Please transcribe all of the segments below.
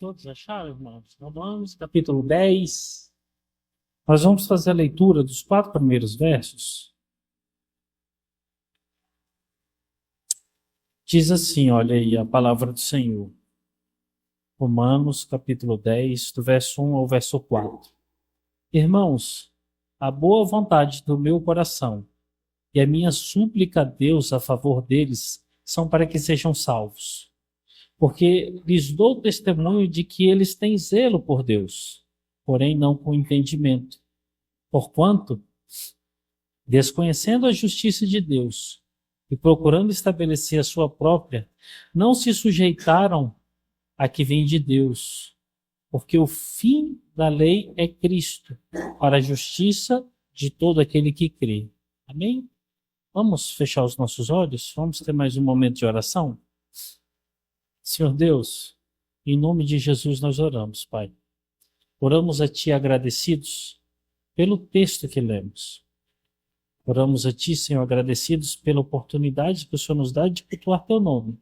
Todos acharam, irmãos? Romanos, capítulo 10. Nós vamos fazer a leitura dos 4 primeiros versos. Diz assim, olha aí a palavra do Senhor. Romanos, capítulo 10, do verso 1 ao verso 4. Irmãos, a boa vontade do meu coração e a minha súplica a Deus a favor deles são para que sejam salvos. Porque lhes dou testemunho de que eles têm zelo por Deus, porém não com entendimento. Porquanto, desconhecendo a justiça de Deus e procurando estabelecer a sua própria, não se sujeitaram a que vem de Deus, porque o fim da lei é Cristo, para a justiça de todo aquele que crê. Amém? Vamos fechar os nossos olhos? Vamos ter mais um momento de oração? Senhor Deus, em nome de Jesus nós oramos, Pai. Oramos a Ti agradecidos pelo texto que lemos. Oramos a Ti, Senhor, agradecidos pela oportunidade que o Senhor nos dá de cultuar Teu nome.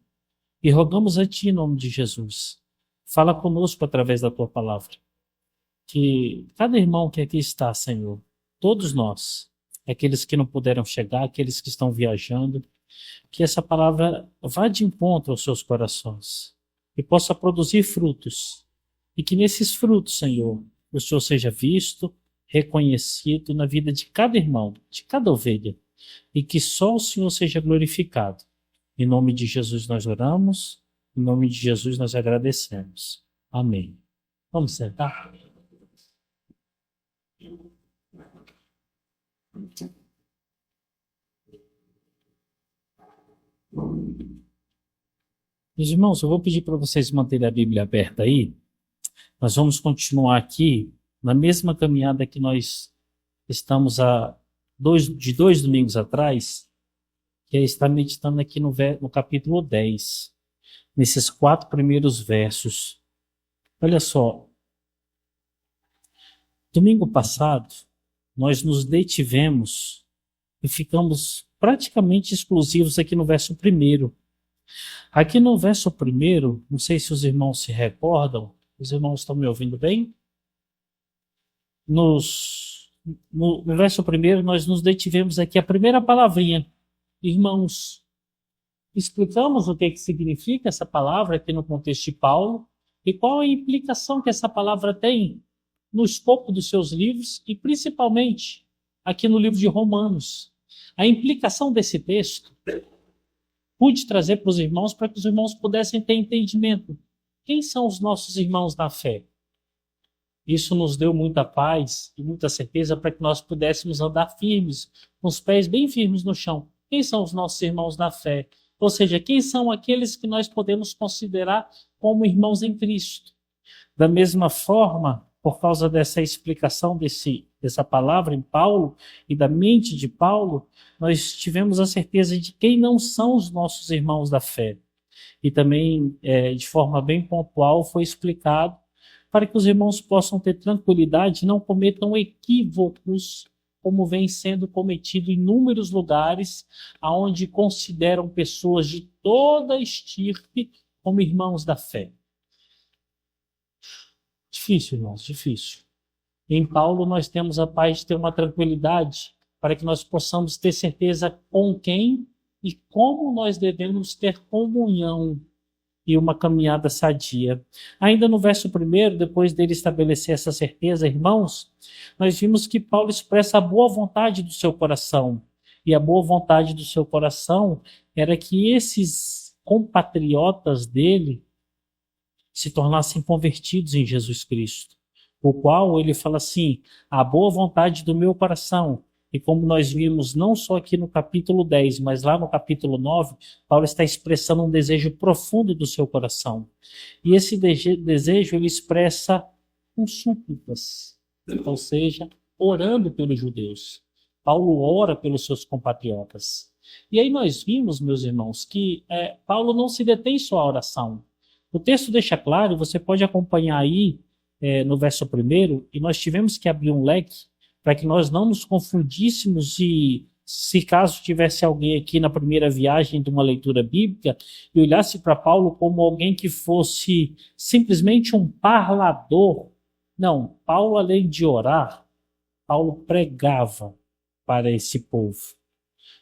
E rogamos a Ti em nome de Jesus. Fala conosco através da Tua palavra. Que cada irmão que aqui está, Senhor, todos nós, aqueles que não puderam chegar, aqueles que estão viajando, que essa palavra vá de encontro aos seus corações e possa produzir frutos. E que nesses frutos, Senhor, o Senhor seja visto, reconhecido na vida de cada irmão, de cada ovelha. E que só o Senhor seja glorificado. Em nome de Jesus nós oramos, em nome de Jesus nós agradecemos. Amém. Vamos sentar? Meus irmãos, eu vou pedir para vocês manterem a Bíblia aberta aí. Nós vamos continuar aqui na mesma caminhada que nós estamos de dois domingos atrás, que é estar meditando aqui no capítulo 10, nesses 4 primeiros versos. Olha só, domingo passado, nós nos detivemos e ficamos praticamente exclusivos aqui no verso 1. Aqui no verso 1, não sei se os irmãos se recordam, os irmãos estão me ouvindo bem? No verso 1, nós nos detivemos aqui, a primeira palavrinha, irmãos. Explicamos o que significa essa palavra aqui no contexto de Paulo e qual a implicação que essa palavra tem no escopo dos seus livros e principalmente aqui no livro de Romanos. A implicação desse texto pude trazer para os irmãos para que os irmãos pudessem ter entendimento. Quem são os nossos irmãos na fé? Isso nos deu muita paz e muita certeza para que nós pudéssemos andar firmes, com os pés bem firmes no chão. Quem são os nossos irmãos na fé? Ou seja, quem são aqueles que nós podemos considerar como irmãos em Cristo? Da mesma forma, por causa dessa explicação dessa palavra em Paulo e da mente de Paulo, nós tivemos a certeza de quem não são os nossos irmãos da fé. E também, de forma bem pontual, foi explicado para que os irmãos possam ter tranquilidade e não cometam equívocos, como vem sendo cometido em inúmeros lugares, onde consideram pessoas de toda estirpe como irmãos da fé. Difícil, irmãos, difícil. Em Paulo nós temos a paz de ter uma tranquilidade para que nós possamos ter certeza com quem e como nós devemos ter comunhão e uma caminhada sadia. Ainda no verso 1, depois dele estabelecer essa certeza, irmãos, nós vimos que Paulo expressa a boa vontade do seu coração. E a boa vontade do seu coração era que esses compatriotas dele se tornassem convertidos em Jesus Cristo. O qual ele fala assim, a boa vontade do meu coração. E como nós vimos não só aqui no capítulo 10, mas lá no capítulo 9, Paulo está expressando um desejo profundo do seu coração. E esse desejo ele expressa com súplicas, ou seja, orando pelos judeus. Paulo ora pelos seus compatriotas. E aí nós vimos, meus irmãos, que Paulo não se detém só à oração. O texto deixa claro, você pode acompanhar aí no verso 1, e nós tivemos que abrir um leque para que nós não nos confundíssemos e se caso tivesse alguém aqui na primeira viagem de uma leitura bíblica e olhasse para Paulo como alguém que fosse simplesmente um parlador, não, Paulo, além de orar, Paulo pregava para esse povo.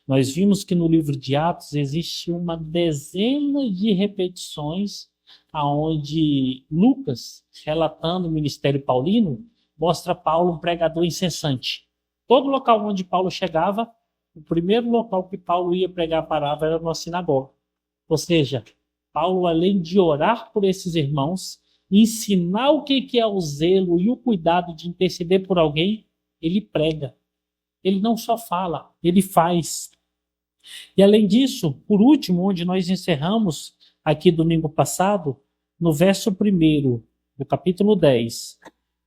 Nós vimos que no livro de Atos existe uma dezena de repetições aonde Lucas, relatando o ministério paulino, mostra Paulo um pregador incessante. Todo local onde Paulo chegava, o primeiro local que Paulo ia pregar a palavra era numa sinagoga. Ou seja, Paulo, além de orar por esses irmãos, ensinar o que é o zelo e o cuidado de interceder por alguém, ele prega. Ele não só fala, ele faz. E além disso, por último, onde nós encerramos aqui domingo passado, no verso 1 do capítulo 10,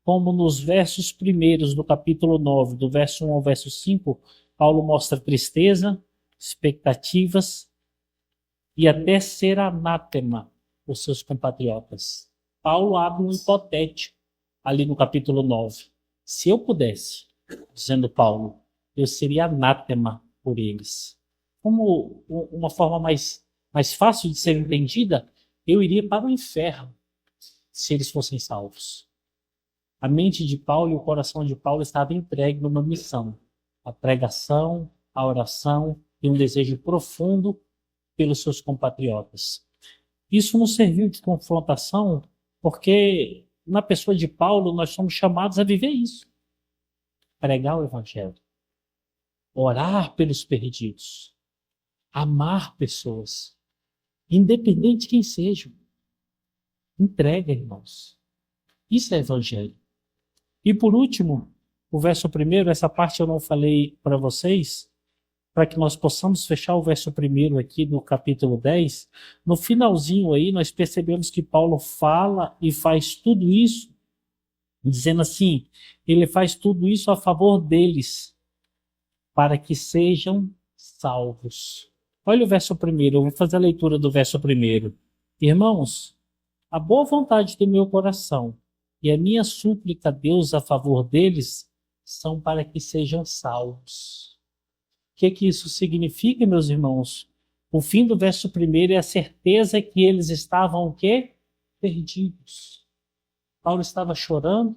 como nos versos primeiros do capítulo 9, do verso 1 ao verso 5, Paulo mostra tristeza, expectativas e até ser anátema por seus compatriotas. Paulo abre um hipotético ali no capítulo 9. Se eu pudesse, dizendo Paulo, eu seria anátema por eles. Como uma forma mais fácil de ser entendida, eu iria para o inferno se eles fossem salvos. A mente de Paulo e o coração de Paulo estavam entregues numa missão. A pregação, a oração e um desejo profundo pelos seus compatriotas. Isso nos serviu de confrontação, porque na pessoa de Paulo nós somos chamados a viver isso. Pregar o evangelho. Orar pelos perdidos. Amar pessoas. Independente de quem sejam. Entrega, irmãos. Isso é evangelho. E por último, o verso 1, essa parte eu não falei para vocês, para que nós possamos fechar o verso 1 aqui no capítulo 10. No finalzinho aí, nós percebemos que Paulo fala e faz tudo isso, dizendo assim, ele faz tudo isso a favor deles, para que sejam salvos. Olha o verso 1, eu vou fazer a leitura do verso 1. Irmãos, a boa vontade do meu coração e a minha súplica a Deus a favor deles são para que sejam salvos. O que isso significa, meus irmãos? O fim do verso 1 é a certeza que eles estavam o quê? Perdidos. Paulo estava chorando,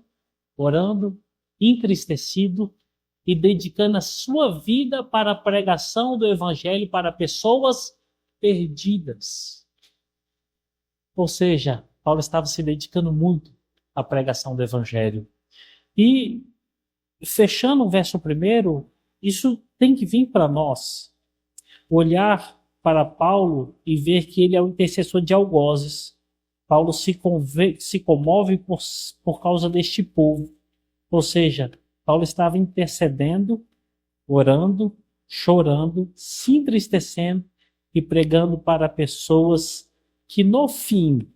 orando, entristecido e dedicando a sua vida para a pregação do evangelho para pessoas perdidas. Ou seja, Paulo estava se dedicando muito à pregação do evangelho. E, fechando o verso 1, isso tem que vir para nós. Olhar para Paulo e ver que ele é o intercessor de algozes. Paulo se comove por causa deste povo. Ou seja, Paulo estava intercedendo, orando, chorando, se entristecendo e pregando para pessoas que no fim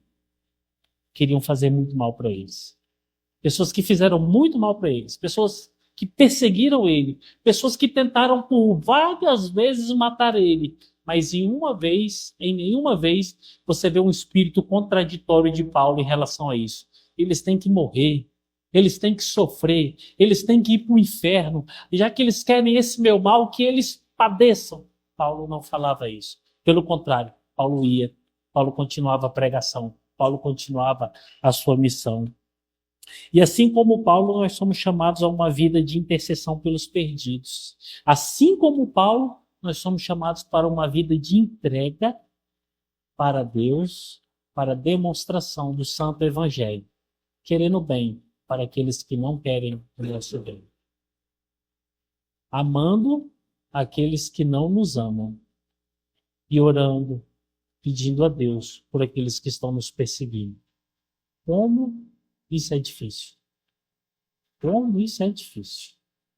queriam fazer muito mal para eles. Pessoas que fizeram muito mal para eles. Pessoas que perseguiram ele. Pessoas que tentaram por várias vezes matar ele. Mas em nenhuma vez, você vê um espírito contraditório de Paulo em relação a isso. Eles têm que morrer. Eles têm que sofrer. Eles têm que ir para o inferno. Já que eles querem esse meu mal, que eles padeçam. Paulo não falava isso. Pelo contrário, Paulo ia. Paulo continuava a pregação. Paulo continuava a sua missão. E assim como Paulo, nós somos chamados a uma vida de intercessão pelos perdidos. Assim como Paulo, nós somos chamados para uma vida de entrega para Deus, para a demonstração do Santo Evangelho, querendo bem para aqueles que não querem o nosso bem. Amando aqueles que não nos amam e orando, pedindo a Deus por aqueles que estão nos perseguindo. Como isso é difícil. Como isso é difícil.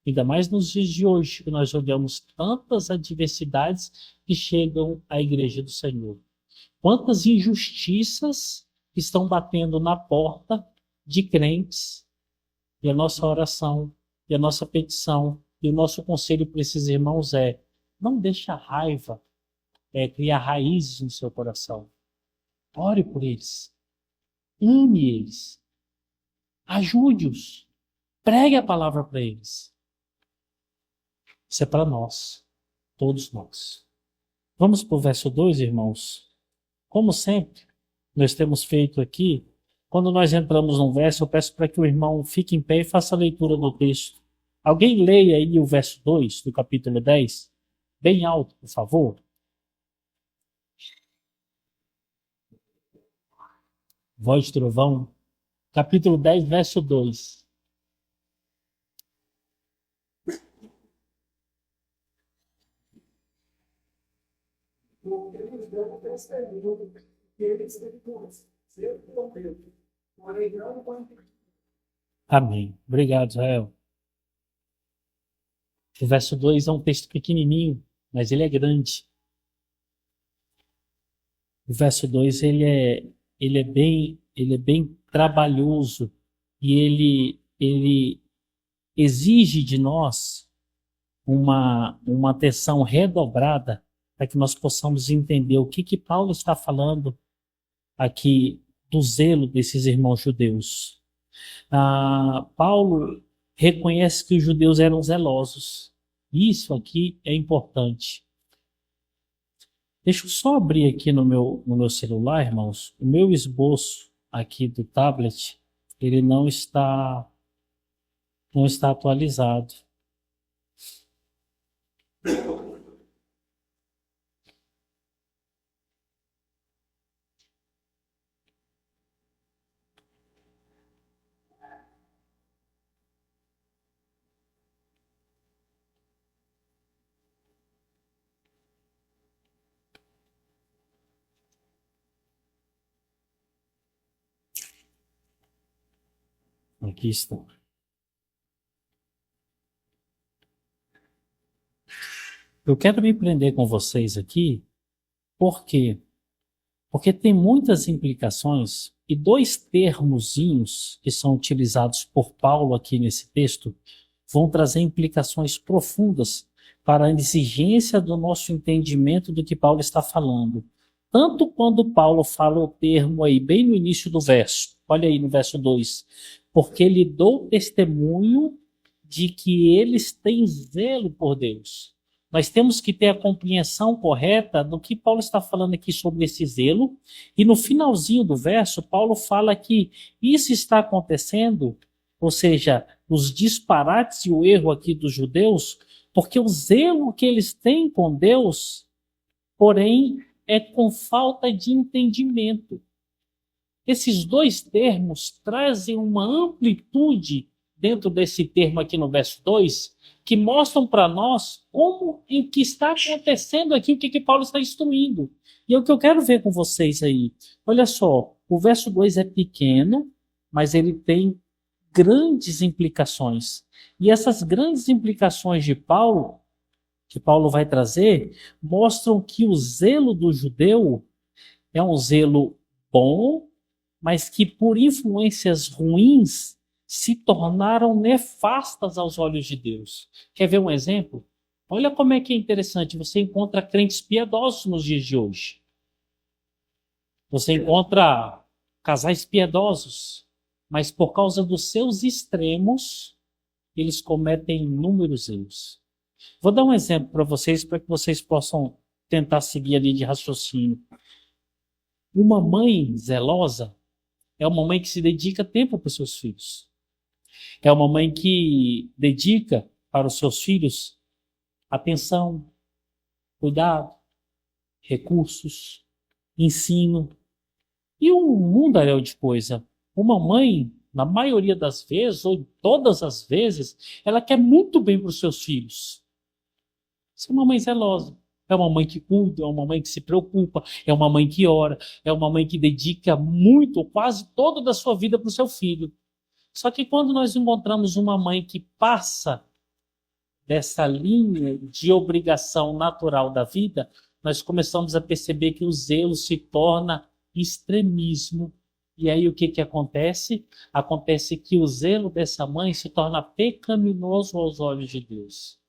Ainda mais nos dias de hoje, que nós olhamos tantas adversidades que chegam à igreja do Senhor. Quantas injustiças estão batendo na porta de crentes. E a nossa oração, e a nossa petição, e o nosso conselho para esses irmãos é: não deixe a raiva criar raízes no seu coração. Ore por eles. Ame eles. Ajude-os. Pregue a palavra para eles. Isso é para nós. todos nós. Vamos para o verso 2, irmãos. Como sempre, nós temos feito aqui, quando nós entramos num verso, eu peço para que o irmão fique em pé e faça a leitura do texto. Alguém leia aí o verso 2 do capítulo 10, bem alto, por favor. Voz de trovão, capítulo 10, verso 2. Amém. Obrigado, Israel. O verso 2 é um texto pequenininho, mas ele é grande. O verso 2 ele é bem trabalhoso e ele exige de nós uma atenção redobrada para que nós possamos entender o que Paulo está falando aqui do zelo desses irmãos judeus. Paulo reconhece que os judeus eram zelosos. Isso aqui é importante. Deixa eu só abrir aqui no meu celular, irmãos. O meu esboço aqui do tablet, ele não está atualizado. Aqui está. Eu quero me prender com vocês aqui, por quê? Porque tem muitas implicações e dois termozinhos que são utilizados por Paulo aqui nesse texto vão trazer implicações profundas para a exigência do nosso entendimento do que Paulo está falando. Tanto quando Paulo fala o termo aí bem no início do verso, olha aí no verso 2, porque lhe dou testemunho de que eles têm zelo por Deus. Nós temos que ter a compreensão correta do que Paulo está falando aqui sobre esse zelo. E no finalzinho do verso, Paulo fala que isso está acontecendo, ou seja, os disparates e o erro aqui dos judeus, porque o zelo que eles têm com Deus, porém, é com falta de entendimento. Esses dois termos trazem uma amplitude dentro desse termo aqui no verso 2, que mostram para nós como em que está acontecendo aqui, o que Paulo está instruindo. E é o que eu quero ver com vocês aí. Olha só, o verso 2 é pequeno, mas ele tem grandes implicações. E essas grandes implicações de Paulo, que Paulo vai trazer, mostram que o zelo do judeu é um zelo bom, mas que por influências ruins se tornaram nefastas aos olhos de Deus. Quer ver um exemplo? Olha como é que é interessante. Você encontra crentes piedosos nos dias de hoje. Você encontra casais piedosos, mas por causa dos seus extremos, eles cometem inúmeros erros. Vou dar um exemplo para que vocês possam tentar seguir a linha de raciocínio. Uma mãe zelosa é uma mãe que se dedica tempo para os seus filhos. É uma mãe que dedica para os seus filhos atenção, cuidado, recursos, ensino e um mundaréu de coisa. Uma mãe, na maioria das vezes, ou todas as vezes, ela quer muito bem para os seus filhos. Isso é uma mãe zelosa. É uma mãe que cuida, é uma mãe que se preocupa, é uma mãe que ora, é uma mãe que dedica muito, quase toda da sua vida para o seu filho. Só que quando nós encontramos uma mãe que passa dessa linha de obrigação natural da vida, nós começamos a perceber que o zelo se torna extremismo. E aí o que acontece? Acontece que o zelo dessa mãe se torna pecaminoso aos olhos de Deus.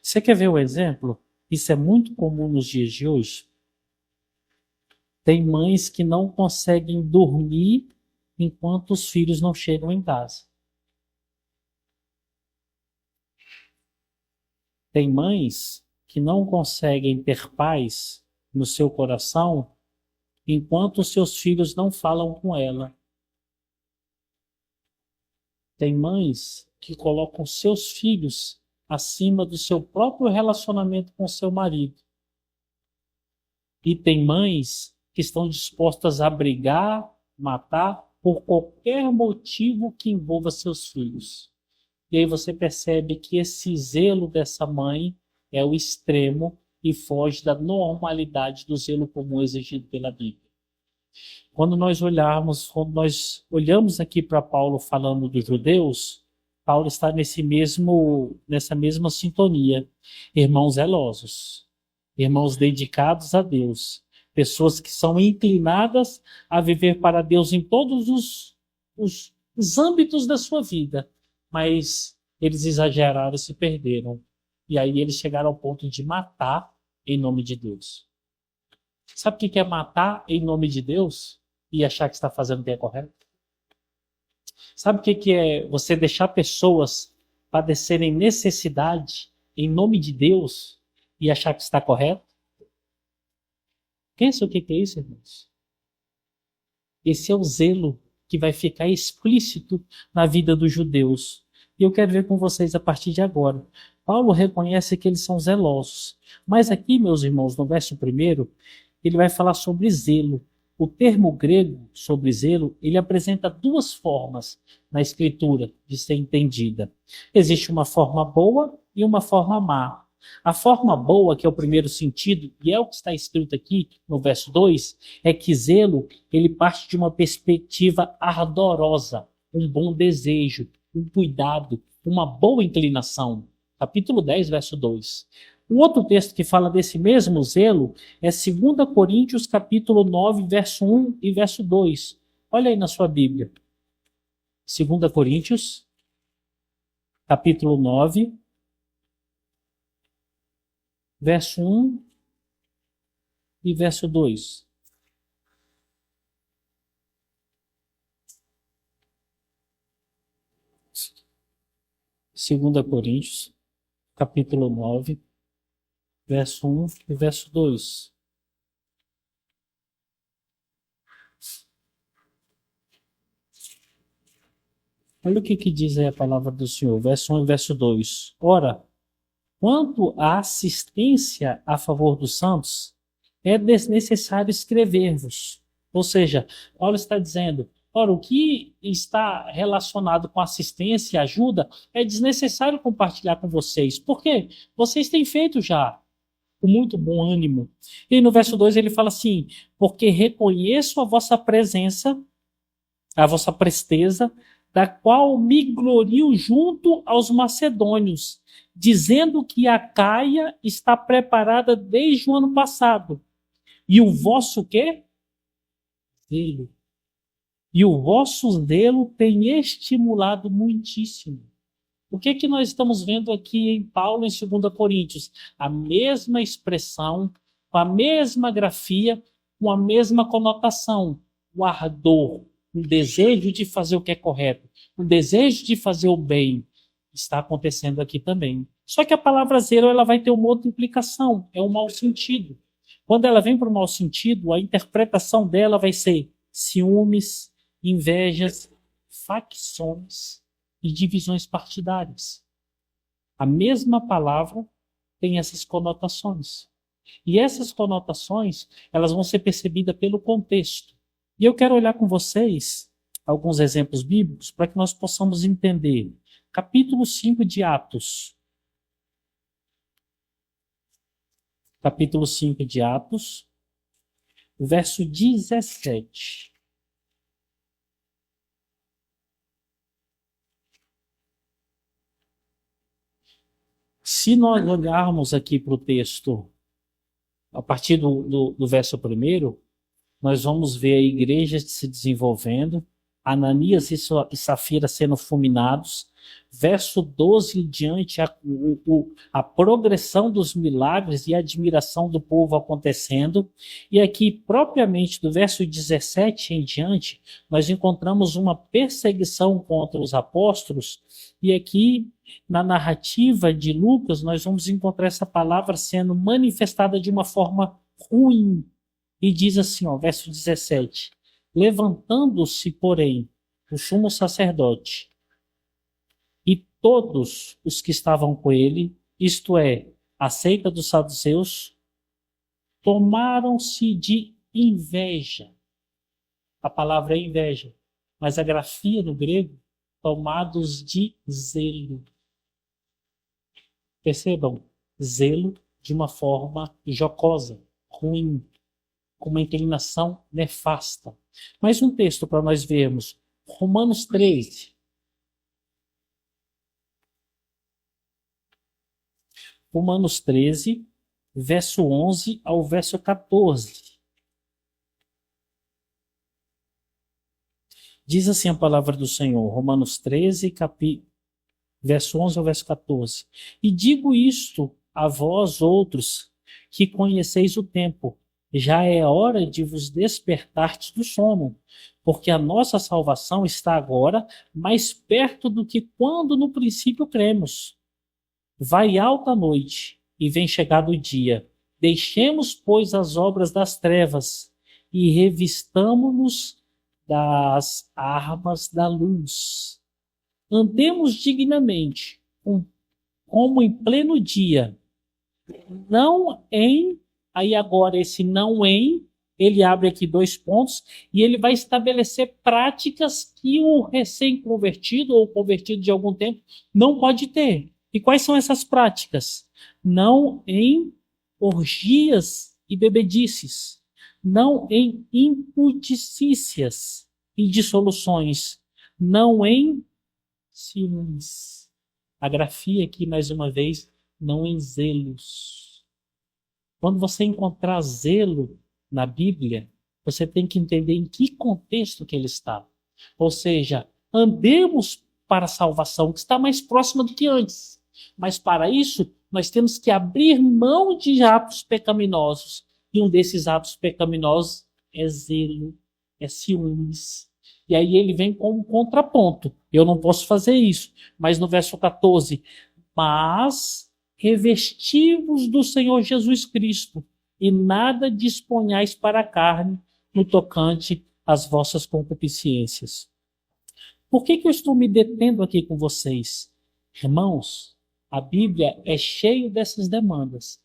Você quer ver o exemplo? Isso é muito comum nos dias de hoje. Tem mães que não conseguem dormir enquanto os filhos não chegam em casa. Tem mães que não conseguem ter paz no seu coração enquanto seus filhos não falam com ela. Tem mães que colocam seus filhos acima do seu próprio relacionamento com seu marido. E tem mães que estão dispostas a brigar, matar por qualquer motivo que envolva seus filhos. E aí você percebe que esse zelo dessa mãe é o extremo e foge da normalidade do zelo comum exigido pela Bíblia. Quando nós olhamos aqui para Paulo falando dos judeus, Paulo está nessa mesma sintonia. Irmãos zelosos, irmãos dedicados a Deus, pessoas que são inclinadas a viver para Deus em todos os âmbitos da sua vida, mas eles exageraram e se perderam. E aí eles chegaram ao ponto de matar em nome de Deus. Sabe o que é matar em nome de Deus e achar que está fazendo o que é correto? Sabe o que é você deixar pessoas padecerem necessidade em nome de Deus e achar que está correto? Pensa o que é isso, irmãos? Esse é o zelo que vai ficar explícito na vida dos judeus. E eu quero ver com vocês a partir de agora. Paulo reconhece que eles são zelosos. Mas aqui, meus irmãos, no verso 1, ele vai falar sobre zelo. O termo grego sobre zelo, ele apresenta duas formas na escritura de ser entendida. Existe uma forma boa e uma forma má. A forma boa, que é o primeiro sentido, e é o que está escrito aqui no verso 2, é que zelo, ele parte de uma perspectiva ardorosa, um bom desejo, um cuidado, uma boa inclinação. Capítulo 10, verso 2. Um outro texto que fala desse mesmo zelo é 2 Coríntios, capítulo 9, verso 1 e verso 2. Olha aí na sua Bíblia. 2 Coríntios, capítulo 9, verso 1 e verso 2. Segunda Coríntios, capítulo 9, verso 1 e verso 2. Olha o que diz aí a palavra do Senhor, verso 1 e verso 2. Ora, quanto à assistência a favor dos santos, é desnecessário escrever-vos. Ou seja, Paulo está dizendo, ora, o que está relacionado com assistência e ajuda é desnecessário compartilhar com vocês. Por quê? Vocês têm feito já com muito bom ânimo. E no verso 2 ele fala assim, porque reconheço a vossa presença, a vossa presteza, da qual me glorio junto aos macedônios, dizendo que a Caia está preparada desde o ano passado. E o vosso quê? Zelo. E o vosso zelo tem estimulado muitíssimo. O que nós estamos vendo aqui em Paulo em 2 Coríntios? A mesma expressão, com a mesma grafia, com a mesma conotação. O ardor, o desejo de fazer o que é correto, o desejo de fazer o bem, está acontecendo aqui também. Só que a palavra zelo ela vai ter uma outra implicação, é um mau sentido. Quando ela vem para o mau sentido, a interpretação dela vai ser ciúmes, invejas, facções e divisões partidárias. A mesma palavra tem essas conotações. E essas conotações, elas vão ser percebidas pelo contexto. E eu quero olhar com vocês alguns exemplos bíblicos para que nós possamos entender. Capítulo 5 de Atos. Capítulo 5 de Atos, verso 17. Se nós olharmos aqui para o texto, a partir do verso 1, nós vamos ver a igreja se desenvolvendo, Ananias e Safira sendo fulminados. Verso 12 em diante, a progressão dos milagres e a admiração do povo acontecendo. E aqui, propriamente, do verso 17 em diante, nós encontramos uma perseguição contra os apóstolos. E aqui, na narrativa de Lucas, nós vamos encontrar essa palavra sendo manifestada de uma forma ruim. E diz assim, ó, verso 17: levantando-se, porém, o sumo sacerdote e todos os que estavam com ele, isto é, a seita dos saduceus, tomaram-se de inveja. A palavra é inveja, mas a grafia no grego, tomados de zelo. Percebam, zelo de uma forma jocosa, ruim, com uma inclinação nefasta. Mais um texto para nós vermos. Romanos 13. Romanos 13, verso 11 ao verso 14. Diz assim a palavra do Senhor, Romanos 13, verso 11 ao verso 14. E digo isto a vós outros, que conheceis o tempo. Já é hora de vos despertardes do sono, porque a nossa salvação está agora mais perto do que quando no princípio cremos. Vai alta a noite, e vem chegado o dia. Deixemos, pois, as obras das trevas, e revistamo-nos das armas da luz. Andemos dignamente, como em pleno dia, não em... Aí agora esse não em, ele abre aqui 2 pontos, e ele vai estabelecer práticas que o recém-convertido ou convertido de algum tempo não pode ter. E quais são essas práticas? Não em orgias e bebedices, não em impudicícias e dissoluções, não em ciúmes. A grafia aqui, mais uma vez, não em zelos. Quando você encontrar zelo na Bíblia, você tem que entender em que contexto que ele está. Ou seja, andemos para a salvação, que está mais próxima do que antes. Mas para isso, nós temos que abrir mão de atos pecaminosos. E um desses atos pecaminosos é zelo, é ciúmes. E aí ele vem com um contraponto. Eu não posso fazer isso. Mas no verso 14, mas revestivos do Senhor Jesus Cristo, e nada disponhais para a carne no tocante às vossas concupiscências. Por que eu estou me detendo aqui com vocês? Irmãos, a Bíblia é cheia dessas demandas.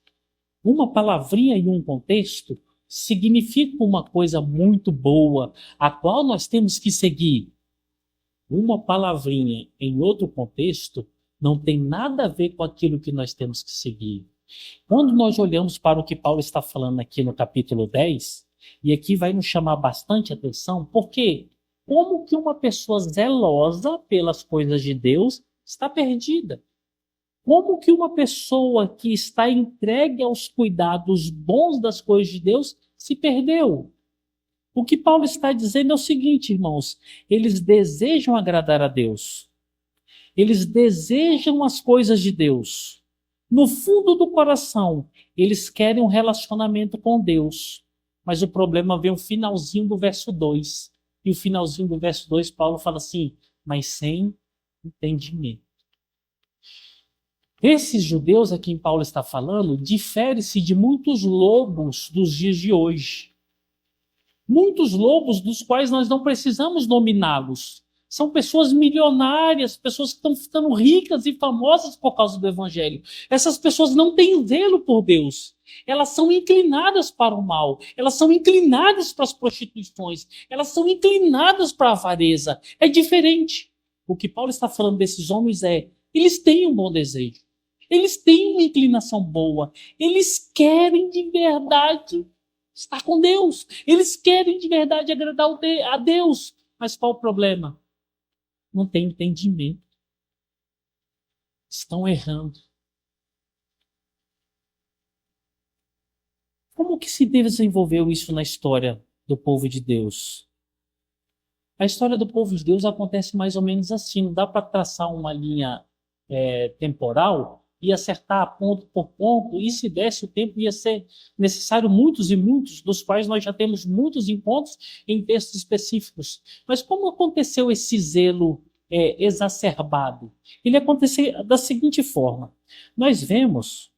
Uma palavrinha em um contexto significa uma coisa muito boa, a qual nós temos que seguir. Uma palavrinha em outro contexto não tem nada a ver com aquilo que nós temos que seguir. Quando nós olhamos para o que Paulo está falando aqui no capítulo 10, e aqui vai nos chamar bastante atenção, porque como que uma pessoa zelosa pelas coisas de Deus está perdida? Como que uma pessoa que está entregue aos cuidados bons das coisas de Deus se perdeu? O que Paulo está dizendo é o seguinte, irmãos, eles desejam agradar a Deus. Eles desejam as coisas de Deus. No fundo do coração, eles querem um relacionamento com Deus. Mas o problema vem o finalzinho do verso 2. E o finalzinho do verso 2, Paulo fala assim, mas sem entendimento. Esses judeus a quem Paulo está falando diferem-se de muitos lobos dos dias de hoje. Muitos lobos dos quais nós não precisamos dominá-los. São pessoas milionárias, pessoas que estão ficando ricas e famosas por causa do evangelho. Essas pessoas não têm zelo por Deus. Elas são inclinadas para o mal. Elas são inclinadas para as prostituições. Elas são inclinadas para a avareza. É diferente. O que Paulo está falando desses homens é, eles têm um bom desejo. Eles têm uma inclinação boa. Eles querem de verdade estar com Deus. Eles querem de verdade agradar a Deus. Mas qual o problema? Não tem entendimento. Estão errando. Como que se desenvolveu isso na história do povo de Deus? A história do povo de Deus acontece mais ou menos assim. Não dá para traçar uma linha temporal e acertar ponto por ponto. E se desse o tempo, ia ser necessário muitos e muitos, dos quais nós já temos muitos encontros em textos específicos. Mas como aconteceu esse zelo exacerbado? Ele aconteceu da seguinte forma. Nós vemos,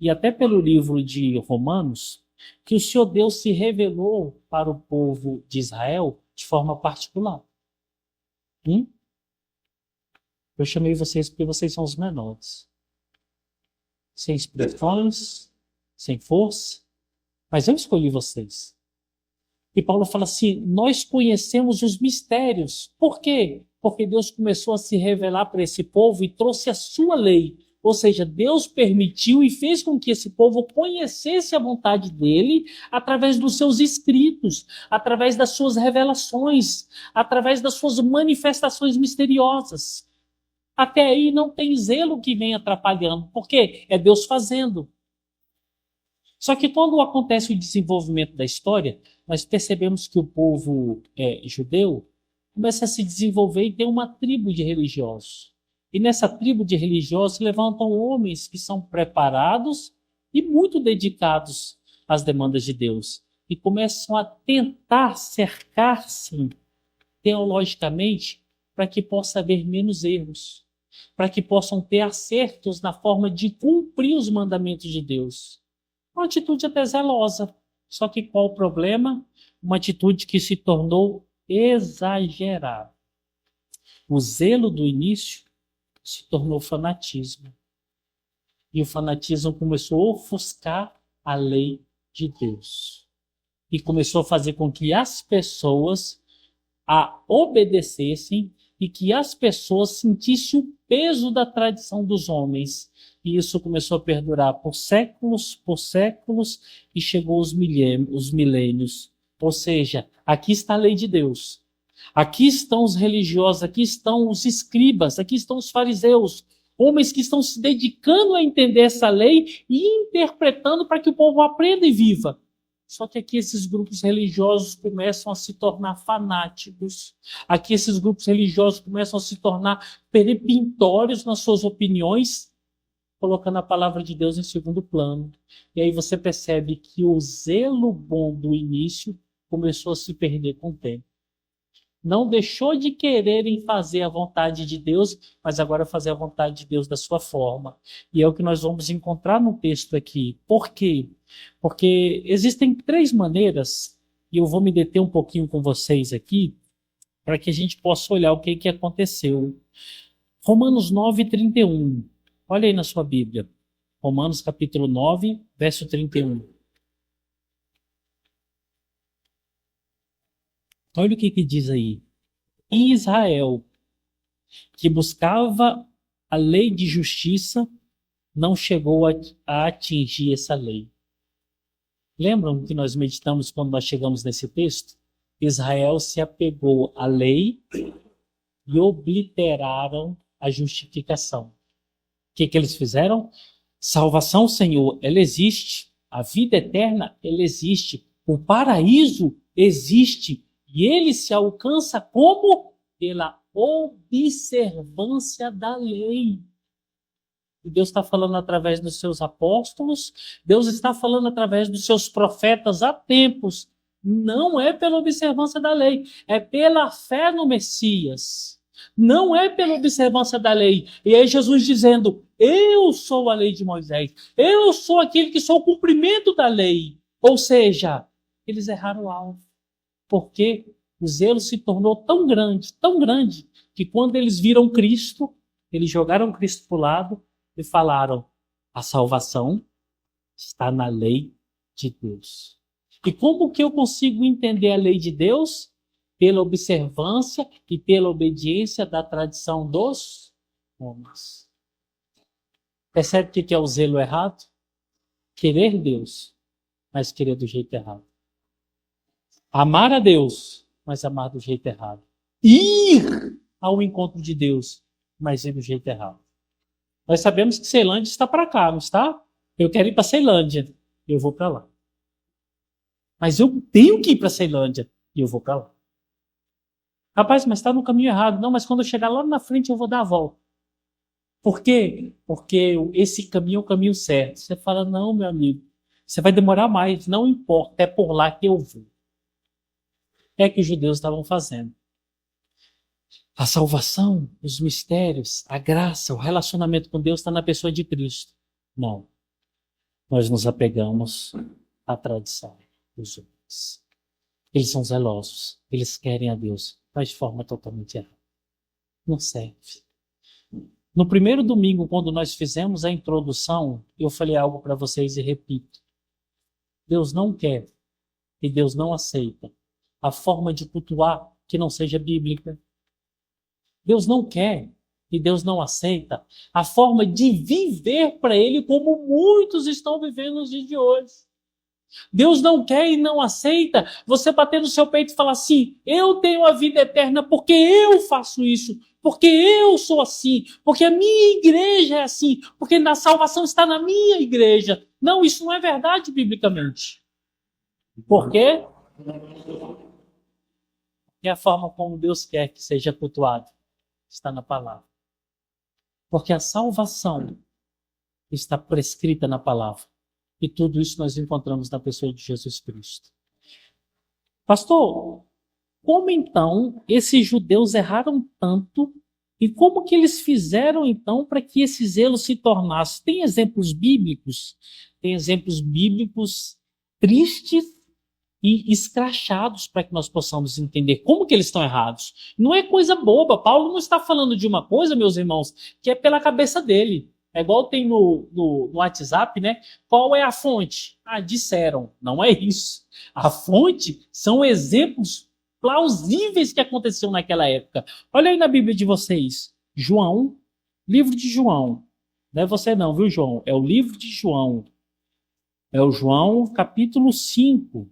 e até pelo livro de Romanos, que o Senhor Deus se revelou para o povo de Israel de forma particular. Eu chamei vocês porque vocês são os menores. Sem expressões, sem força, mas eu escolhi vocês. E Paulo fala assim, nós conhecemos os mistérios. Por quê? Porque Deus começou a se revelar para esse povo e trouxe a sua lei. Ou seja, Deus permitiu e fez com que esse povo conhecesse a vontade dele através dos seus escritos, através das suas revelações, através das suas manifestações misteriosas. Até aí não tem zelo que vem atrapalhando, porque é Deus fazendo. Só que quando acontece o desenvolvimento da história, nós percebemos que o povo judeu começa a se desenvolver e tem uma tribo de religiosos. E nessa tribo de religiosos levantam homens que são preparados e muito dedicados às demandas de Deus. E começam a tentar cercar-se teologicamente para que possa haver menos erros, para que possam ter acertos na forma de cumprir os mandamentos de Deus. Uma atitude até zelosa. Só que qual o problema? Uma atitude que se tornou exagerada. O zelo do início se tornou fanatismo. E o fanatismo começou a ofuscar a lei de Deus. E começou a fazer com que as pessoas a obedecessem e que as pessoas sentissem o peso da tradição dos homens. E isso começou a perdurar por séculos, e chegou aos milênios. Ou seja, aqui está a lei de Deus. Aqui estão os religiosos, aqui estão os escribas, aqui estão os fariseus, homens que estão se dedicando a entender essa lei e interpretando para que o povo aprenda e viva. Só que aqui esses grupos religiosos começam a se tornar fanáticos. Aqui esses grupos religiosos começam a se tornar peremptórios nas suas opiniões, colocando a palavra de Deus em segundo plano. E aí você percebe que o zelo bom do início começou a se perder com o tempo. Não deixou de quererem fazer a vontade de Deus, mas agora fazer a vontade de Deus da sua forma. E é o que nós vamos encontrar no texto aqui. Por quê? Porque existem 3 maneiras, e eu vou me deter um pouquinho com vocês aqui, para que a gente possa olhar o que aconteceu. Romanos 9:31. Olha aí na sua Bíblia. Romanos capítulo 9, verso 31. Olha o que diz aí. Em Israel, que buscava a lei de justiça, não chegou a atingir essa lei. Lembram que nós meditamos quando nós chegamos nesse texto? Israel se apegou à lei e obliteraram a justificação. O que eles fizeram? Salvação, Senhor, ela existe. A vida eterna, ela existe. O paraíso existe. E ele se alcança como? Pela observância da lei. E Deus está falando através dos seus apóstolos, Deus está falando através dos seus profetas há tempos. Não é pela observância da lei, é pela fé no Messias. Não é pela observância da lei. E aí Jesus dizendo, eu sou a lei de Moisés, eu sou aquele que sou o cumprimento da lei. Ou seja, eles erraram o alvo. Porque o zelo se tornou tão grande, que quando eles viram Cristo, eles jogaram Cristo para o lado e falaram, a salvação está na lei de Deus. E como que eu consigo entender a lei de Deus? Pela observância e pela obediência da tradição dos homens. Percebe o que é o zelo errado? Querer Deus, mas querer do jeito errado. Amar a Deus, mas amar do jeito errado. Ir ao encontro de Deus, mas ir do jeito errado. Nós sabemos que Ceilândia está para cá, não está? Eu quero ir para Ceilândia, eu vou para lá. Mas eu tenho que ir para Ceilândia e eu vou para lá. Rapaz, mas está no caminho errado. Não, mas quando eu chegar lá na frente eu vou dar a volta. Por quê? Porque esse caminho é o caminho certo. Você fala, não, meu amigo, você vai demorar mais, não importa, é por lá que eu vou. É que os judeus estavam fazendo. A salvação, os mistérios, a graça, o relacionamento com Deus está na pessoa de Cristo. Não. Nós nos apegamos à tradição dos homens. Eles são zelosos, eles querem a Deus, mas de forma totalmente errada. Não serve. No primeiro domingo, quando nós fizemos a introdução, eu falei algo para vocês e repito. Deus não quer e Deus não aceita a forma de cultuar que não seja bíblica. Deus não quer e Deus não aceita a forma de viver para Ele como muitos estão vivendo nos dias de hoje. Deus não quer e não aceita você bater no seu peito e falar assim, eu tenho a vida eterna porque eu faço isso, porque eu sou assim, porque a minha igreja é assim, porque a salvação está na minha igreja. Não, isso não é verdade biblicamente. Por quê? É a forma como Deus quer que seja cultuado. Está na palavra. Porque a salvação está prescrita na palavra. E tudo isso nós encontramos na pessoa de Jesus Cristo. Pastor, como então esses judeus erraram tanto e como que eles fizeram então para que esse zelo se tornasse? Tem exemplos bíblicos? Tem exemplos bíblicos tristes e escrachados para que nós possamos entender como que eles estão errados. Não é coisa boba. Paulo não está falando de uma coisa, meus irmãos, que é pela cabeça dele. É igual tem no WhatsApp, né? Qual é a fonte? Ah, disseram. Não é isso. A fonte são exemplos plausíveis que aconteceram naquela época. Olha aí na Bíblia de vocês. João, livro de João. Não é você não, viu, João? É o livro de João. É o João, capítulo 5.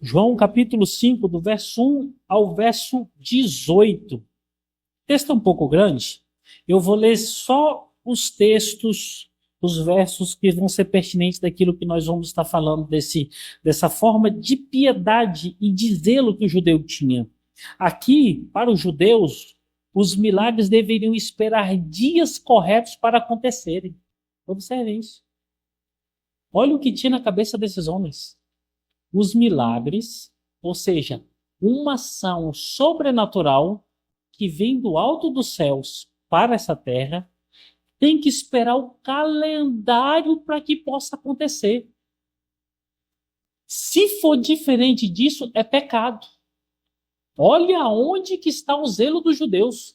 João capítulo 5, do verso 1 ao verso 18. O texto é um pouco grande. Eu vou ler só os textos, os versos que vão ser pertinentes daquilo que nós vamos estar falando, dessa forma de piedade e de zelo que o judeu tinha. Aqui, para os judeus, os milagres deveriam esperar dias corretos para acontecerem. Observe isso. Olha o que tinha na cabeça desses homens. Os milagres, ou seja, uma ação sobrenatural que vem do alto dos céus para essa terra, tem que esperar o calendário para que possa acontecer. Se for diferente disso, é pecado. Olha onde que está o zelo dos judeus.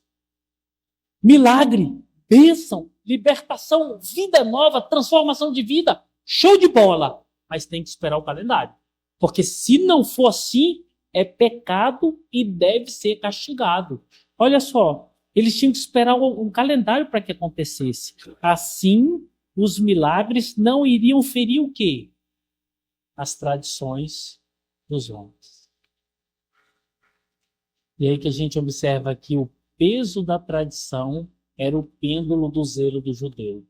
Milagre, bênção, libertação, vida nova, transformação de vida, show de bola. Mas tem que esperar o calendário. Porque se não for assim, é pecado e deve ser castigado. Olha só, eles tinham que esperar um calendário para que acontecesse. Assim, os milagres não iriam ferir o quê? As tradições dos homens. E aí que a gente observa que o peso da tradição era o pêndulo do zelo do judeu.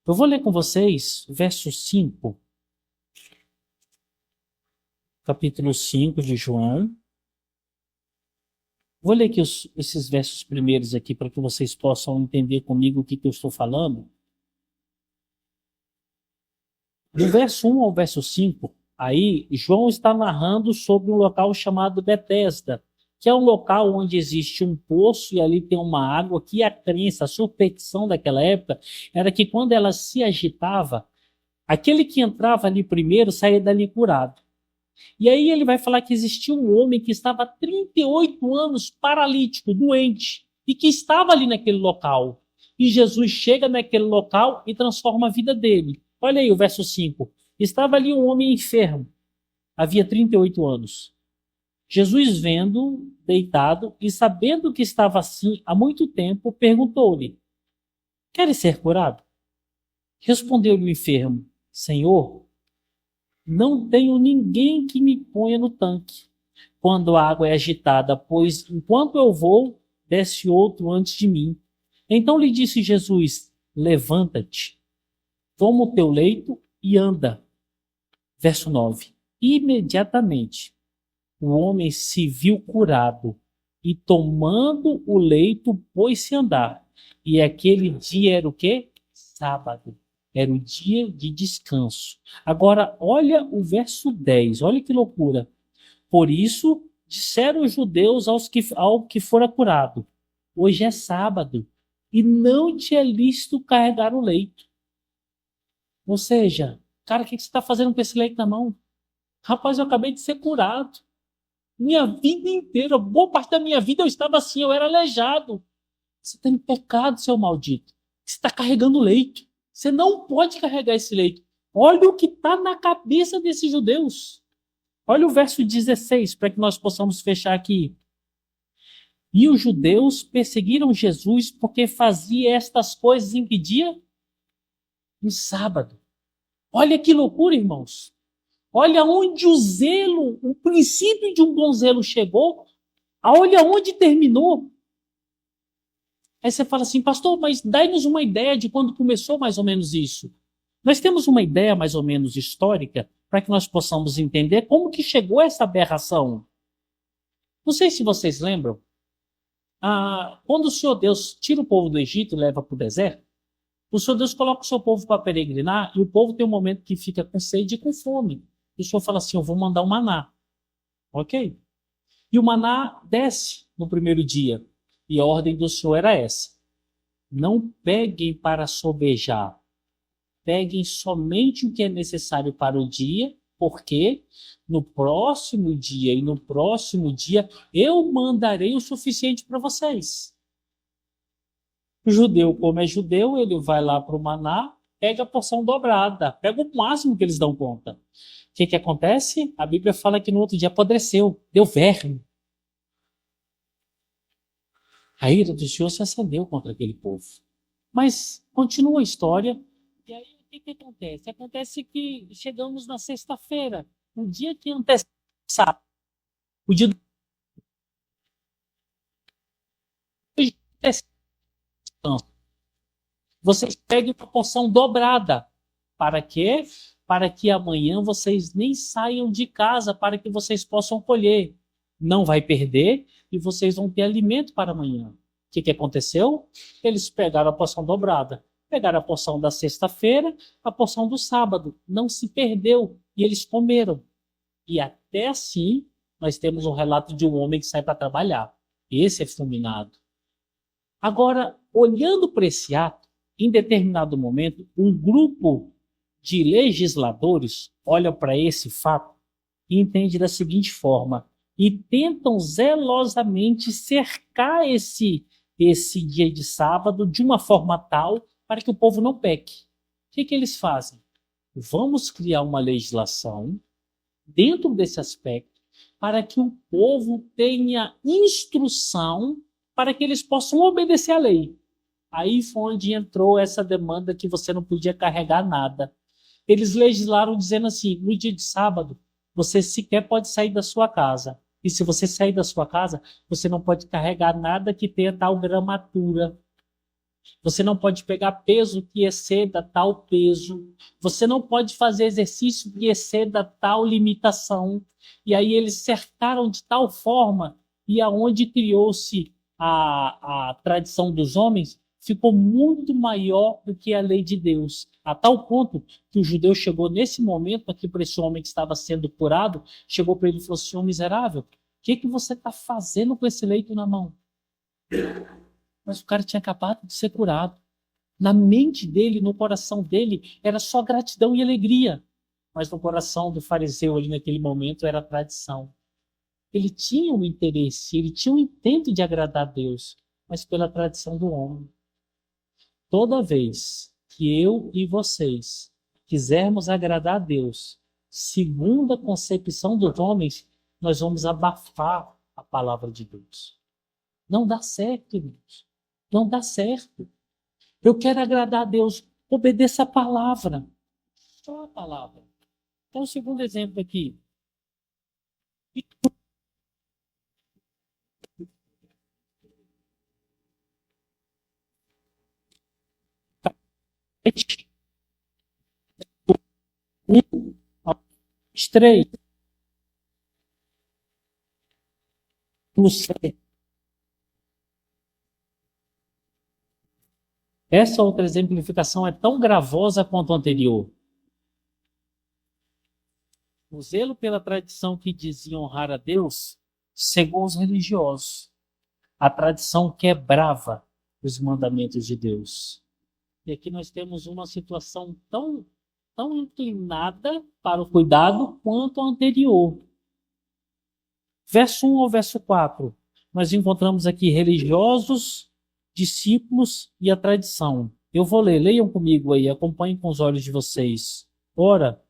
Eu vou ler com vocês o verso 5. Capítulo 5 de João. Vou ler aqui esses versos primeiros aqui para que vocês possam entender comigo o que eu estou falando. Do verso 1 ao verso 5, aí João está narrando sobre um local chamado Betesda, que é um local onde existe um poço e ali tem uma água que a crença, a superstição daquela época era que quando ela se agitava, aquele que entrava ali primeiro saía dali curado. E aí ele vai falar que existia um homem que estava há 38 anos paralítico, doente, e que estava ali naquele local. E Jesus chega naquele local e transforma a vida dele. Olha aí o verso 5. Estava ali um homem enfermo, havia 38 anos. Jesus, vendo, deitado, e sabendo que estava assim há muito tempo, perguntou-lhe: queres ser curado? Respondeu-lhe o enfermo: Senhor, não tenho ninguém que me ponha no tanque quando a água é agitada, pois enquanto eu vou, desce outro antes de mim. Então lhe disse Jesus: levanta-te, toma o teu leito e anda. Verso 9. Imediatamente o homem se viu curado e tomando o leito pôs-se a andar. E aquele dia era o quê? Sábado. Era o dia de descanso. Agora, olha o verso 10. Olha que loucura. Por isso, disseram os judeus ao que fora curado: hoje é sábado e não te é lícito carregar o leito. Ou seja, cara, o que você está fazendo com esse leito na mão? Rapaz, eu acabei de ser curado. Minha vida inteira, boa parte da minha vida eu estava assim, eu era aleijado. Você está em pecado, seu maldito. Você está carregando leito. Você não pode carregar esse leito. Olha o que está na cabeça desses judeus. Olha o verso 16, para que nós possamos fechar aqui. E os judeus perseguiram Jesus porque fazia estas coisas em que dia? No sábado. Olha que loucura, irmãos. Olha onde o zelo, o princípio de um bom zelo chegou, olha onde terminou. Aí você fala assim, pastor, mas dai-nos uma ideia de quando começou mais ou menos isso. Nós temos uma ideia mais ou menos histórica para que nós possamos entender como que chegou essa aberração. Não sei se vocês lembram, quando o Senhor Deus tira o povo do Egito e leva para o deserto, o Senhor Deus coloca o seu povo para peregrinar e o povo tem um momento que fica com sede e com fome. E o Senhor fala assim, eu vou mandar um maná. Ok? E o maná desce no primeiro dia. E a ordem do Senhor era essa. Não peguem para sobejar. Peguem somente o que é necessário para o dia, porque no próximo dia e no próximo dia eu mandarei o suficiente para vocês. O judeu, como é judeu, ele vai lá para o maná, pega a porção dobrada, pega o máximo que eles dão conta. O que acontece? A Bíblia fala que no outro dia apodreceu, deu verme. A ira do Senhor se acendeu contra aquele povo. Mas continua a história. E aí o que acontece? Acontece que chegamos na sexta-feira, um dia que antecede o dia do descanso. Vocês peguem uma porção dobrada. Para quê? Para que amanhã vocês nem saiam de casa para que vocês possam colher. Não vai perder e vocês vão ter alimento para amanhã. O que aconteceu? Eles pegaram a porção dobrada. Pegaram a porção da sexta-feira, a porção do sábado. Não se perdeu e eles comeram. E até assim, nós temos um relato de um homem que sai para trabalhar. Esse é fulminado. Agora, olhando para esse ato, em determinado momento, um grupo de legisladores olha para esse fato e entende da seguinte forma, e tentam zelosamente cercar esse dia de sábado de uma forma tal para que o povo não peque. O que eles fazem? Vamos criar uma legislação dentro desse aspecto para que o povo tenha instrução para que eles possam obedecer à lei. Aí foi onde entrou essa demanda que você não podia carregar nada. Eles legislaram dizendo assim, no dia de sábado, você sequer pode sair da sua casa. E se você sair da sua casa, você não pode carregar nada que tenha tal gramatura. Você não pode pegar peso que exceda tal peso. Você não pode fazer exercício que exceda tal limitação. E aí eles cercaram de tal forma, e aonde criou-se a tradição dos homens, ficou muito maior do que a lei de Deus. A tal ponto que o judeu chegou nesse momento aqui para esse homem que estava sendo curado, chegou para ele e falou assim, ô miserável, o que você está fazendo com esse leito na mão? Mas o cara tinha acabado de ser curado. Na mente dele, no coração dele, era só gratidão e alegria. Mas no coração do fariseu ali naquele momento era tradição. Ele tinha um interesse, ele tinha um intento de agradar a Deus, mas pela tradição do homem. Toda vez que eu e vocês quisermos agradar a Deus, segundo a concepção dos homens, nós vamos abafar a palavra de Deus. Não dá certo, irmãos. Não dá certo. Eu quero agradar a Deus. Obedeça a palavra. Só a palavra. Então, o segundo exemplo aqui. 3. Essa outra exemplificação é tão gravosa quanto a anterior. O zelo pela tradição que dizia honrar a Deus cegou os religiosos. A tradição quebrava os mandamentos de Deus. E aqui nós temos uma situação tão inclinada para o cuidado quanto a anterior. Verso 1 ao verso 4, nós encontramos aqui religiosos, discípulos e a tradição. Eu vou ler, leiam comigo aí, acompanhem com os olhos de vocês. Ora,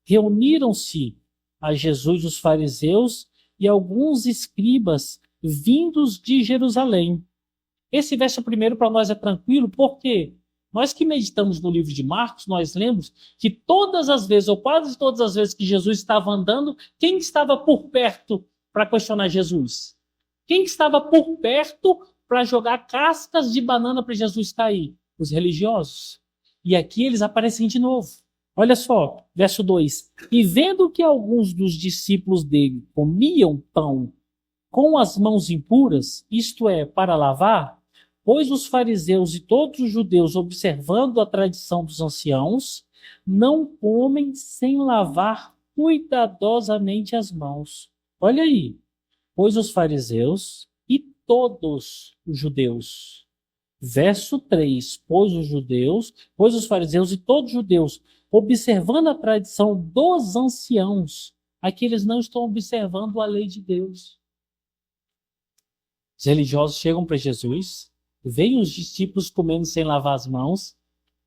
reuniram-se a Jesus os fariseus e alguns escribas vindos de Jerusalém. Esse verso primeiro para nós é tranquilo, porque nós que meditamos no livro de Marcos, nós lemos que todas as vezes, ou quase todas as vezes que Jesus estava andando, quem estava por perto para questionar Jesus? Quem estava por perto para jogar cascas de banana para Jesus cair? Os religiosos. E aqui eles aparecem de novo. Olha só, verso 2. E vendo que alguns dos discípulos dele comiam pão com as mãos impuras, isto é, para lavar, pois os fariseus e todos os judeus, observando a tradição dos anciãos, não comem sem lavar cuidadosamente as mãos. Olha aí, pois os fariseus e todos os judeus. Verso 3, pois os fariseus e todos os judeus, observando a tradição dos anciãos, aqui eles não estão observando a lei de Deus. Os religiosos chegam para Jesus, veem os discípulos comendo sem lavar as mãos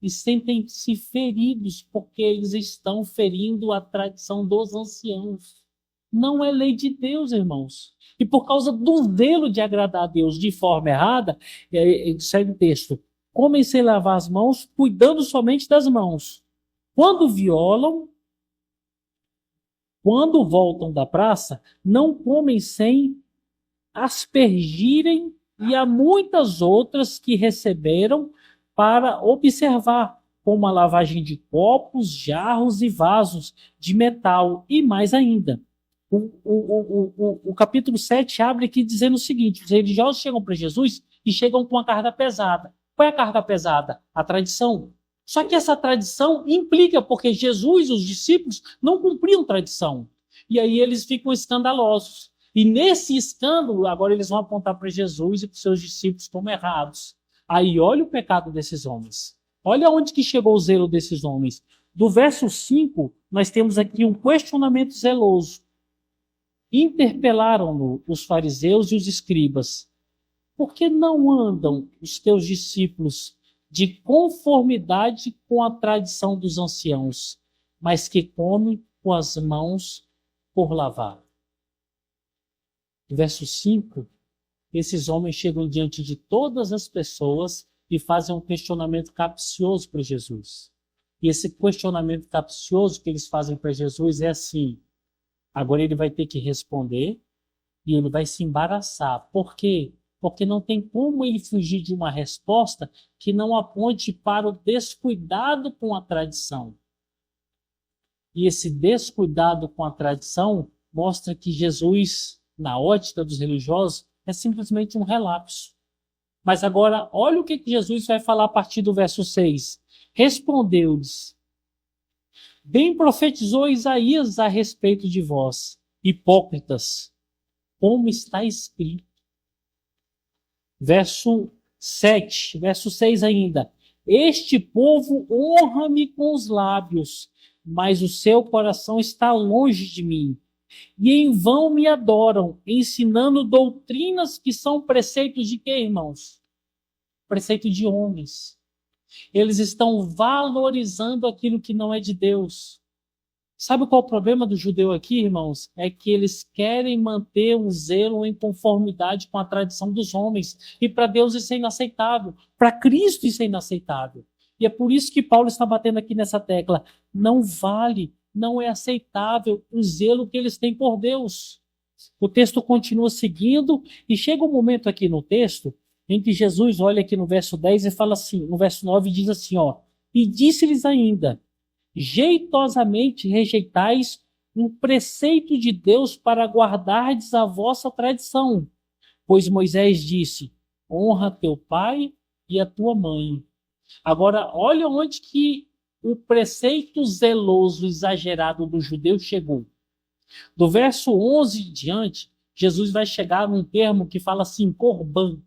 e sentem-se feridos porque eles estão ferindo a tradição dos anciãos. Não é lei de Deus, irmãos. E por causa do zelo de agradar a Deus de forma errada, segue o texto, comem sem lavar as mãos, cuidando somente das mãos. Quando violam, quando voltam da praça, não comem sem aspergirem, e há muitas outras que receberam para observar, como a lavagem de copos, jarros e vasos de metal, e mais ainda. O capítulo 7 abre aqui dizendo o seguinte: os religiosos chegam para Jesus e chegam com a carga pesada. Qual é a carga pesada? A tradição. Só que essa tradição implica, porque Jesus e os discípulos não cumpriam tradição. E aí eles ficam escandalosos. E nesse escândalo, agora eles vão apontar para Jesus e para os seus discípulos como errados. Aí olha o pecado desses homens. Olha onde que chegou o zelo desses homens. Do verso 5, nós temos aqui um questionamento zeloso. Interpelaram-no os fariseus e os escribas. Por que não andam os teus discípulos de conformidade com a tradição dos anciãos, mas que comem com as mãos por lavar? Verso 5, esses homens chegam diante de todas as pessoas e fazem um questionamento capcioso para Jesus. E esse questionamento capcioso que eles fazem para Jesus é assim: agora ele vai ter que responder e ele vai se embaraçar. Por quê? Porque não tem como ele fugir de uma resposta que não aponte para o descuidado com a tradição. E esse descuidado com a tradição mostra que Jesus, na ótica dos religiosos, é simplesmente um relapso. Mas agora, olha o que Jesus vai falar a partir do verso 6. Respondeu-lhes: bem profetizou Isaías a respeito de vós, hipócritas, como está escrito. Verso 7, verso 6 ainda. Este povo honra-me com os lábios, mas o seu coração está longe de mim. E em vão me adoram, ensinando doutrinas que são preceitos de quê, irmãos? Preceito de homens. Eles estão valorizando aquilo que não é de Deus. Sabe qual é o problema do judeu aqui, irmãos? É que eles querem manter um zelo em conformidade com a tradição dos homens. E para Deus isso é inaceitável. Para Cristo isso é inaceitável. E é por isso que Paulo está batendo aqui nessa tecla. Não vale, não é aceitável o zelo que eles têm por Deus. O texto continua seguindo e chega um momento aqui no texto em que Jesus olha aqui no verso 10 e fala assim, no verso 9 diz assim, ó, e disse-lhes ainda: jeitosamente rejeitais um preceito de Deus para guardardes a vossa tradição. Pois Moisés disse, honra teu pai e a tua mãe. Agora, olha onde que o preceito zeloso, exagerado do judeu chegou. Do verso 11 em diante, Jesus vai chegar num termo que fala assim, corban. O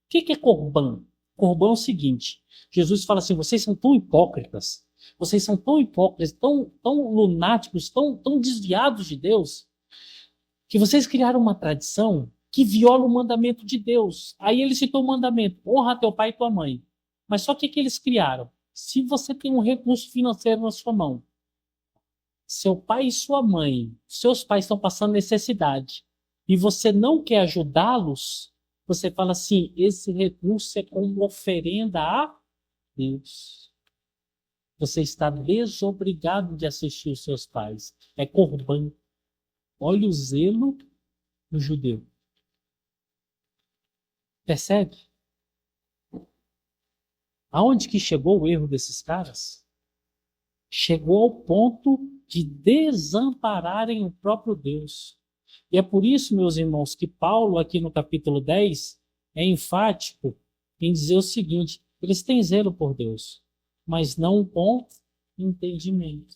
que é corban? Corban é o seguinte, Jesus fala assim, vocês são tão hipócritas, tão lunáticos, tão desviados de Deus, que vocês criaram uma tradição que viola o mandamento de Deus. Aí ele citou o mandamento, honra teu pai e tua mãe. Mas só que eles criaram? Se você tem um recurso financeiro na sua mão, seu pai e sua mãe, seus pais estão passando necessidade, e você não quer ajudá-los, você fala assim, esse recurso é como oferenda a Deus. Você está desobrigado de assistir os seus pais. É corban. Olha o zelo do judeu. Percebe? Aonde que chegou o erro desses caras? Chegou ao ponto de desampararem o próprio Deus. E é por isso, meus irmãos, que Paulo, aqui no capítulo 10, é enfático em dizer o seguinte, eles têm zelo por Deus, mas não com entendimento.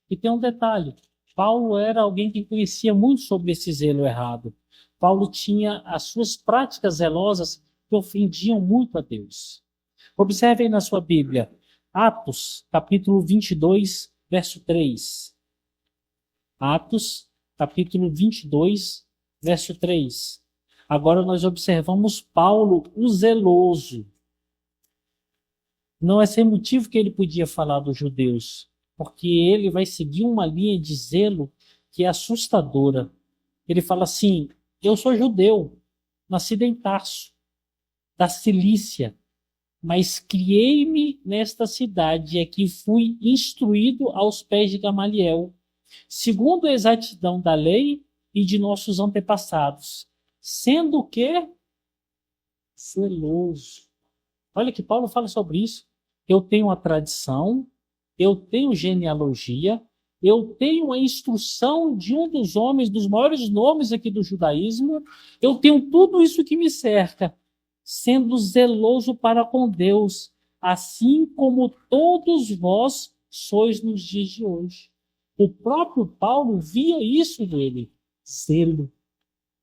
E tem um detalhe, Paulo era alguém que conhecia muito sobre esse zelo errado. Paulo tinha as suas práticas zelosas que ofendiam muito a Deus. Observem na sua Bíblia, Atos, capítulo 22, verso 3. Atos, capítulo 22, verso 3. Agora nós observamos Paulo, o zeloso. Não é sem motivo que ele podia falar dos judeus, porque ele vai seguir uma linha de zelo que é assustadora. Ele fala assim, eu sou judeu, nascido em Tarso, da Cilícia, mas criei-me nesta cidade e aqui fui instruído aos pés de Gamaliel, segundo a exatidão da lei e de nossos antepassados, sendo que zeloso. Olha que Paulo fala sobre isso. Eu tenho a tradição, eu tenho genealogia, eu tenho a instrução de um dos homens, dos maiores nomes aqui do judaísmo, eu tenho tudo isso que me cerca, sendo zeloso para com Deus, assim como todos vós sois nos dias de hoje. O próprio Paulo via isso nele, zelo.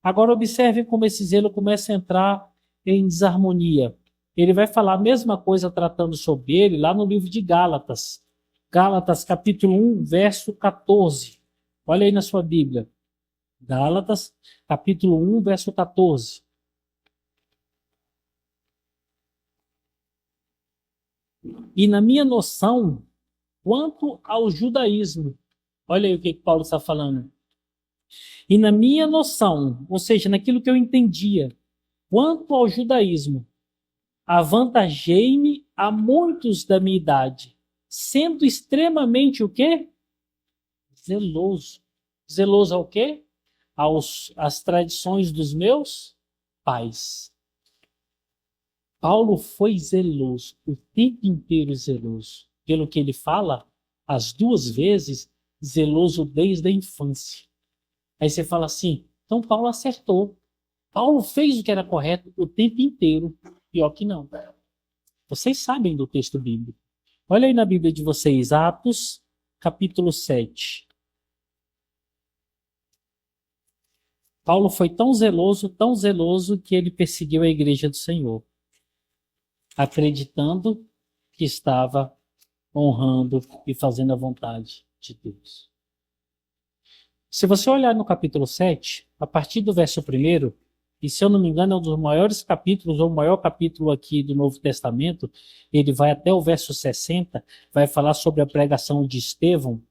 Agora observe como esse zelo começa a entrar em desarmonia. Ele vai falar a mesma coisa tratando sobre ele lá no livro de Gálatas. Gálatas capítulo 1, verso 14. Olha aí na sua Bíblia. Gálatas capítulo 1, verso 14. E na minha noção, quanto ao judaísmo, olha aí o que Paulo está falando. E na minha noção, ou seja, naquilo que eu entendia, quanto ao judaísmo, avantajei-me a muitos da minha idade, sendo extremamente o quê? Zeloso. Zeloso ao quê? Às tradições dos meus pais. Paulo foi zeloso, o tempo inteiro zeloso. Pelo que ele fala, as duas vezes, zeloso desde a infância. Aí você fala assim, então Paulo acertou. Paulo fez o que era correto o tempo inteiro. Pior que não. Vocês sabem do texto bíblico. Olha aí na Bíblia de vocês, Atos, capítulo 7. Paulo foi tão zeloso, que ele perseguiu a igreja do Senhor, acreditando que estava honrando e fazendo a vontade de Deus. Se você olhar no capítulo 7, a partir do verso 1, e se eu não me engano é um dos maiores capítulos, ou o maior capítulo aqui do Novo Testamento, ele vai até o verso 60, vai falar sobre a pregação de Estevão.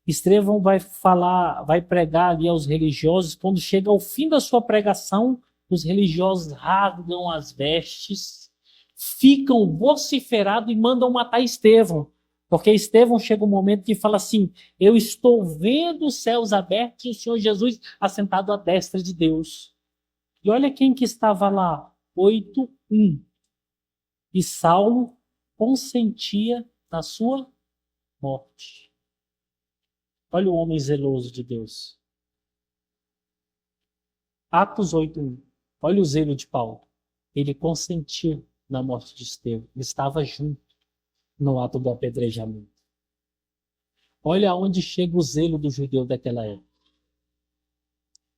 Estevão vai pregar ali aos religiosos, quando chega ao fim da sua pregação, os religiosos rasgam as vestes, ficam vociferados e mandam matar Estevão. Porque Estevão chega um momento que fala assim, eu estou vendo os céus abertos e o Senhor Jesus assentado à destra de Deus. E olha quem que estava lá, 8:1. E Saulo consentia na sua morte. Olha o homem zeloso de Deus. Atos 8:1. Olha o zelo de Paulo. Ele consentiu na morte de Estevão. Ele estava junto no ato do apedrejamento. Olha aonde chega o zelo do judeu daquela época.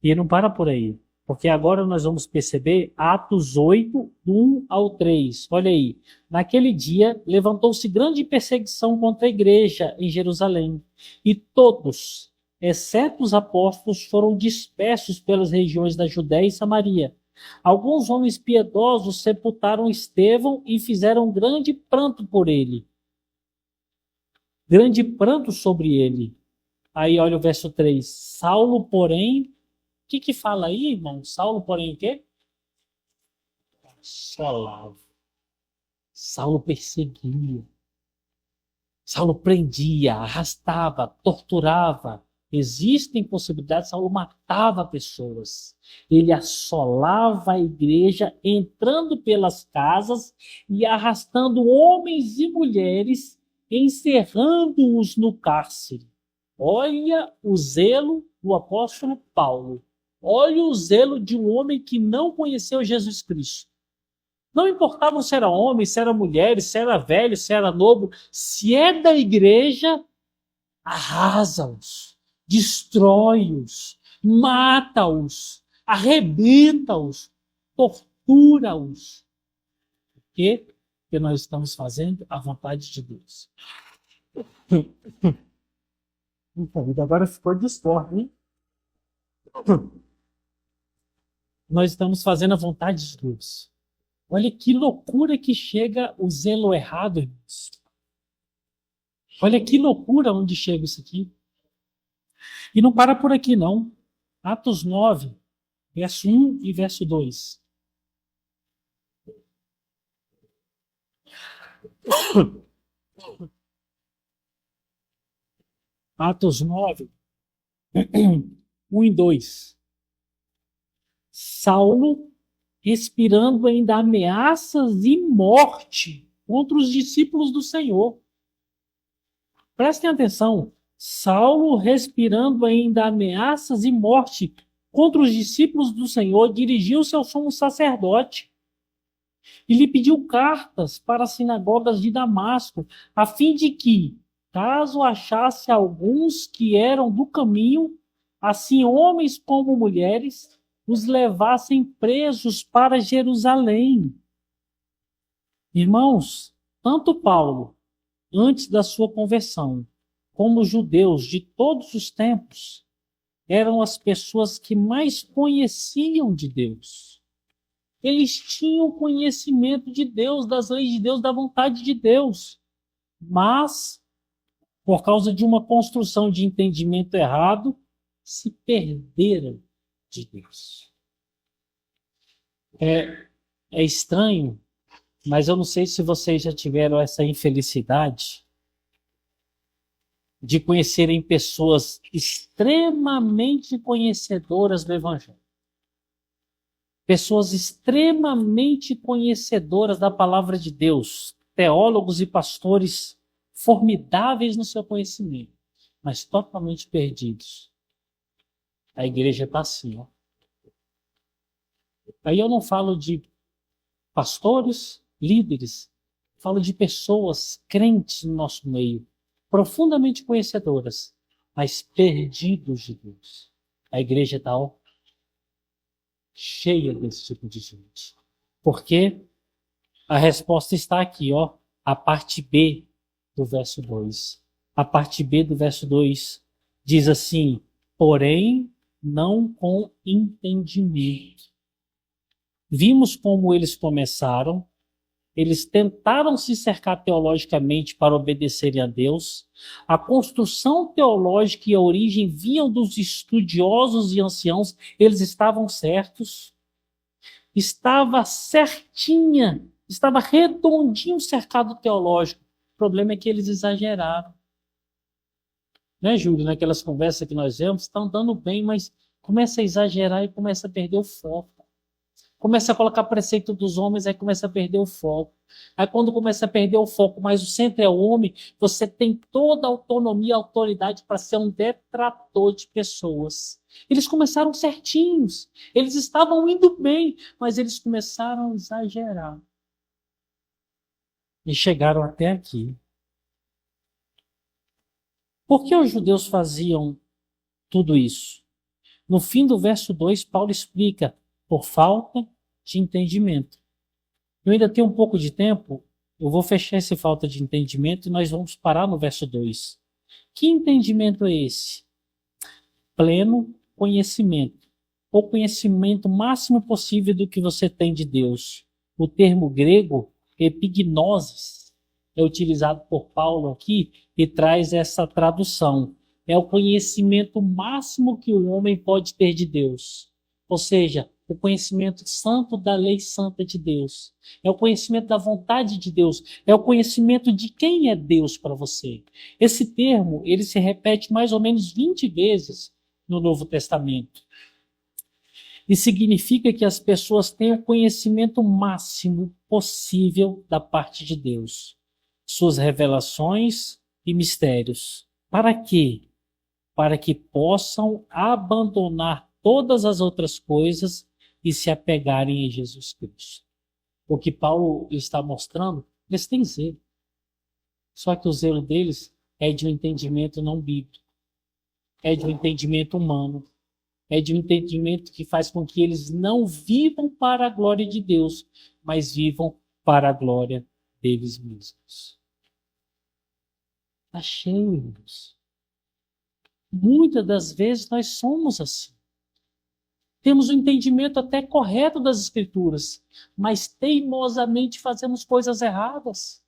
E não para por aí. Porque agora nós vamos perceber Atos 8, 1 ao 3. Olha aí. Naquele dia, levantou-se grande perseguição contra a igreja em Jerusalém. E todos, exceto os apóstolos, foram dispersos pelas regiões da Judéia e Samaria. Alguns homens piedosos sepultaram Estevão e fizeram grande pranto por ele. Grande pranto sobre ele. Aí olha o verso 3. Saulo, porém... O que fala aí, irmão? Saulo, porém, o quê? Assolava. Saulo perseguia. Saulo prendia, arrastava, torturava. Existem possibilidades, Saulo matava pessoas. Ele assolava a igreja, entrando pelas casas e arrastando homens e mulheres, encerrando-os no cárcere. Olha o zelo do apóstolo Paulo. Olha o zelo de um homem que não conheceu Jesus Cristo. Não importava se era homem, se era mulher, se era velho, se era novo. Se é da igreja, arrasa-os, destrói-os, mata-os, arrebenta-os, tortura-os. Por quê? Porque nós estamos fazendo a vontade de Deus. Agora ficou discórdia, hein? Nós estamos fazendo a vontade de Deus. Olha que loucura que chega o zelo errado, irmãos. Olha que loucura onde chega isso aqui. E não para por aqui, não. Atos 9, verso 1 e verso 2. Atos 9, 1 e 2. Saulo, respirando ainda ameaças e morte contra os discípulos do Senhor. Prestem atenção. Saulo, respirando ainda ameaças e morte contra os discípulos do Senhor, dirigiu-se ao sumo sacerdote e lhe pediu cartas para as sinagogas de Damasco, a fim de que, caso achasse alguns que eram do caminho, assim homens como mulheres, os levassem presos para Jerusalém. Irmãos, tanto Paulo, antes da sua conversão, como os judeus de todos os tempos, eram as pessoas que mais conheciam de Deus. Eles tinham conhecimento de Deus, das leis de Deus, da vontade de Deus. Mas, por causa de uma construção de entendimento errado, se perderam de Deus. É estranho, mas eu não sei se vocês já tiveram essa infelicidade de conhecerem pessoas extremamente conhecedoras do Evangelho. Pessoas extremamente conhecedoras da palavra de Deus, teólogos e pastores formidáveis no seu conhecimento, mas totalmente perdidos. A igreja está assim, ó. Aí eu não falo de pastores, líderes, falo de pessoas crentes no nosso meio, profundamente conhecedoras, mas perdidos de Deus. A igreja está cheia desse tipo de gente. Porque a resposta está aqui, ó, a parte B do verso 2. A parte B do verso 2 diz assim: porém, não com entendimento. Vimos como eles começaram. Eles tentaram se cercar teologicamente para obedecerem a Deus. A construção teológica e a origem vinham dos estudiosos e anciãos. Eles estavam certos. Estava certinha, estava redondinho o cercado teológico. O problema é que eles exageraram. Né, Júlio? Naquelas conversas que nós vemos, estão dando bem, mas começa a exagerar e começa a perder o foco. Começa a colocar preceito dos homens, aí começa a perder o foco. Aí quando começa a perder o foco, mas o centro é o homem, você tem toda a autonomia e autoridade para ser um detrator de pessoas. Eles começaram certinhos, eles estavam indo bem, mas eles começaram a exagerar. E chegaram até aqui. Por que os judeus faziam tudo isso? No fim do verso 2, Paulo explica: por falta de entendimento. Eu ainda tenho um pouco de tempo, eu vou fechar essa falta de entendimento e nós vamos parar no verso 2. Que entendimento é esse? Pleno conhecimento. O conhecimento máximo possível do que você tem de Deus. O termo grego, epignosis, é utilizado por Paulo aqui e traz essa tradução. É o conhecimento máximo que o homem pode ter de Deus. Ou seja, o conhecimento santo da lei santa de Deus. É o conhecimento da vontade de Deus. É o conhecimento de quem é Deus para você. Esse termo, ele se repete mais ou menos 20 vezes no Novo Testamento. E significa que as pessoas têm o conhecimento máximo possível da parte de Deus. Suas revelações e mistérios. Para quê? Para que possam abandonar todas as outras coisas e se apegarem em Jesus Cristo. O que Paulo está mostrando, eles têm zelo. Só que o zelo deles é de um entendimento não bíblico. É de um entendimento humano. É de um entendimento que faz com que eles não vivam para a glória de Deus, mas vivam para a glória deles mesmos. Está cheio, irmãos. Muitas das vezes nós somos assim. Temos o entendimento até correto das Escrituras, mas teimosamente fazemos coisas erradas.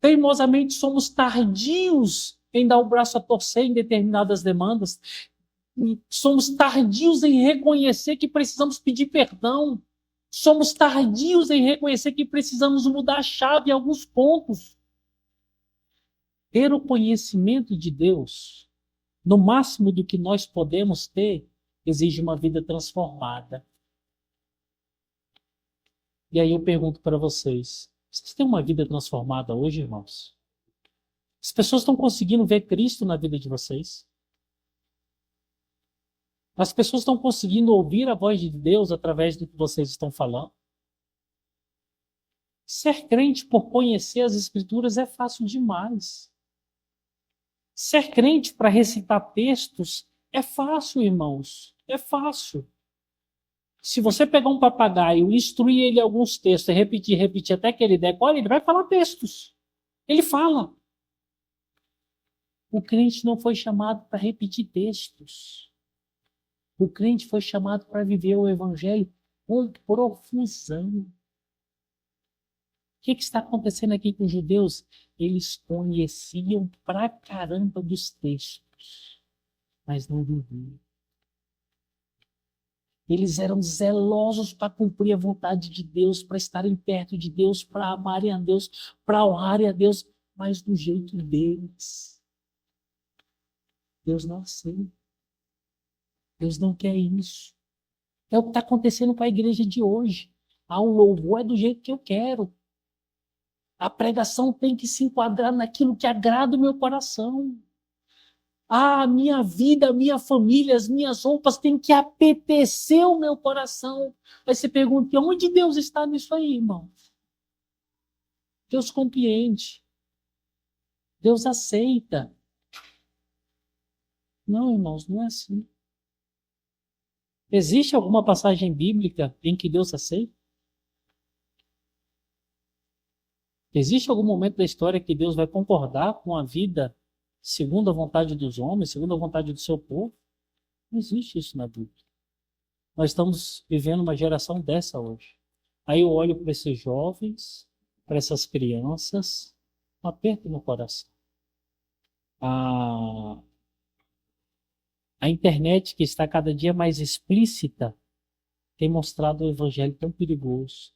Teimosamente somos tardios em dar o braço a torcer em determinadas demandas. Somos tardios em reconhecer que precisamos pedir perdão. Somos tardios em reconhecer que precisamos mudar a chave em alguns pontos. Ter o conhecimento de Deus, no máximo do que nós podemos ter, exige uma vida transformada. E aí eu pergunto para vocês têm uma vida transformada hoje, irmãos? As pessoas estão conseguindo ver Cristo na vida de vocês? As pessoas estão conseguindo ouvir a voz de Deus através do que vocês estão falando? Ser crente por conhecer as Escrituras é fácil demais. Ser crente para recitar textos é fácil, irmãos. É fácil. Se você pegar um papagaio, instruir ele alguns textos e repetir até que ele decore, ele vai falar textos. Ele fala. O crente não foi chamado para repetir textos. O crente foi chamado para viver o evangelho com profusão. O que está acontecendo aqui com os judeus? Eles conheciam pra caramba dos textos, mas não viviam. Eles eram zelosos para cumprir a vontade de Deus, para estarem perto de Deus, para amarem a Deus, para honrarem a Deus, mas do jeito deles. Deus não aceita. Deus não quer isso. É o que está acontecendo com a igreja de hoje. O louvor é do jeito que eu quero. A pregação tem que se enquadrar naquilo que agrada o meu coração. A minha vida, a minha família, as minhas roupas têm que apetecer o meu coração. Aí você pergunta, onde Deus está nisso aí, irmão? Deus compreende. Deus aceita. Não, irmãos, não é assim. Existe alguma passagem bíblica em que Deus aceita? Existe algum momento da história que Deus vai concordar com a vida segundo a vontade dos homens, segundo a vontade do seu povo? Não existe isso na Bíblia. Nós estamos vivendo uma geração dessa hoje. Aí eu olho para esses jovens, para essas crianças, um aperto no coração. A internet, que está cada dia mais explícita, tem mostrado o evangelho tão perigoso,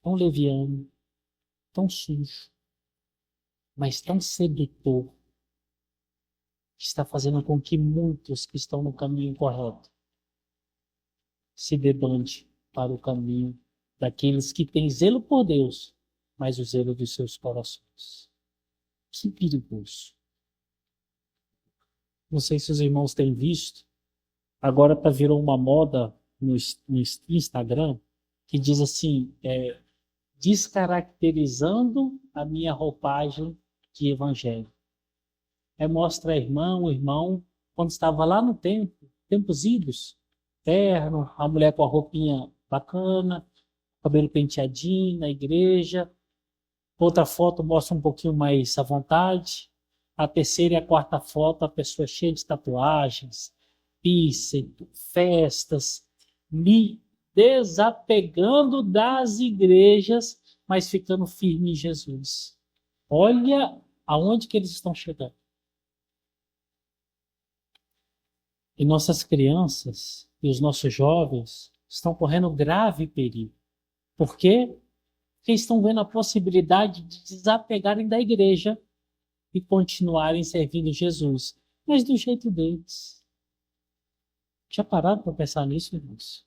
tão leviano, tão sujo, mas tão sedutor, que está fazendo com que muitos que estão no caminho correto se debande para o caminho daqueles que têm zelo por Deus, mas o zelo dos seus corações. Que perigoso. Não sei se os irmãos têm visto, agora virou uma moda no Instagram, que diz assim, descaracterizando a minha roupagem de evangelho. Mostra a irmã, o irmão, quando estava lá no templo, tempos idos, terno, a mulher com a roupinha bacana, cabelo penteadinho na igreja. Outra foto mostra um pouquinho mais à vontade. A terceira e a quarta foto, a pessoa cheia de tatuagens, piercing, festas, me desapegando das igrejas, mas ficando firme em Jesus. Olha aonde que eles estão chegando. E nossas crianças e os nossos jovens estão correndo grave perigo. Por quê? Porque estão vendo a possibilidade de desapegarem da igreja e continuarem servindo Jesus, mas do jeito deles. Já pararam para pensar nisso, irmãos?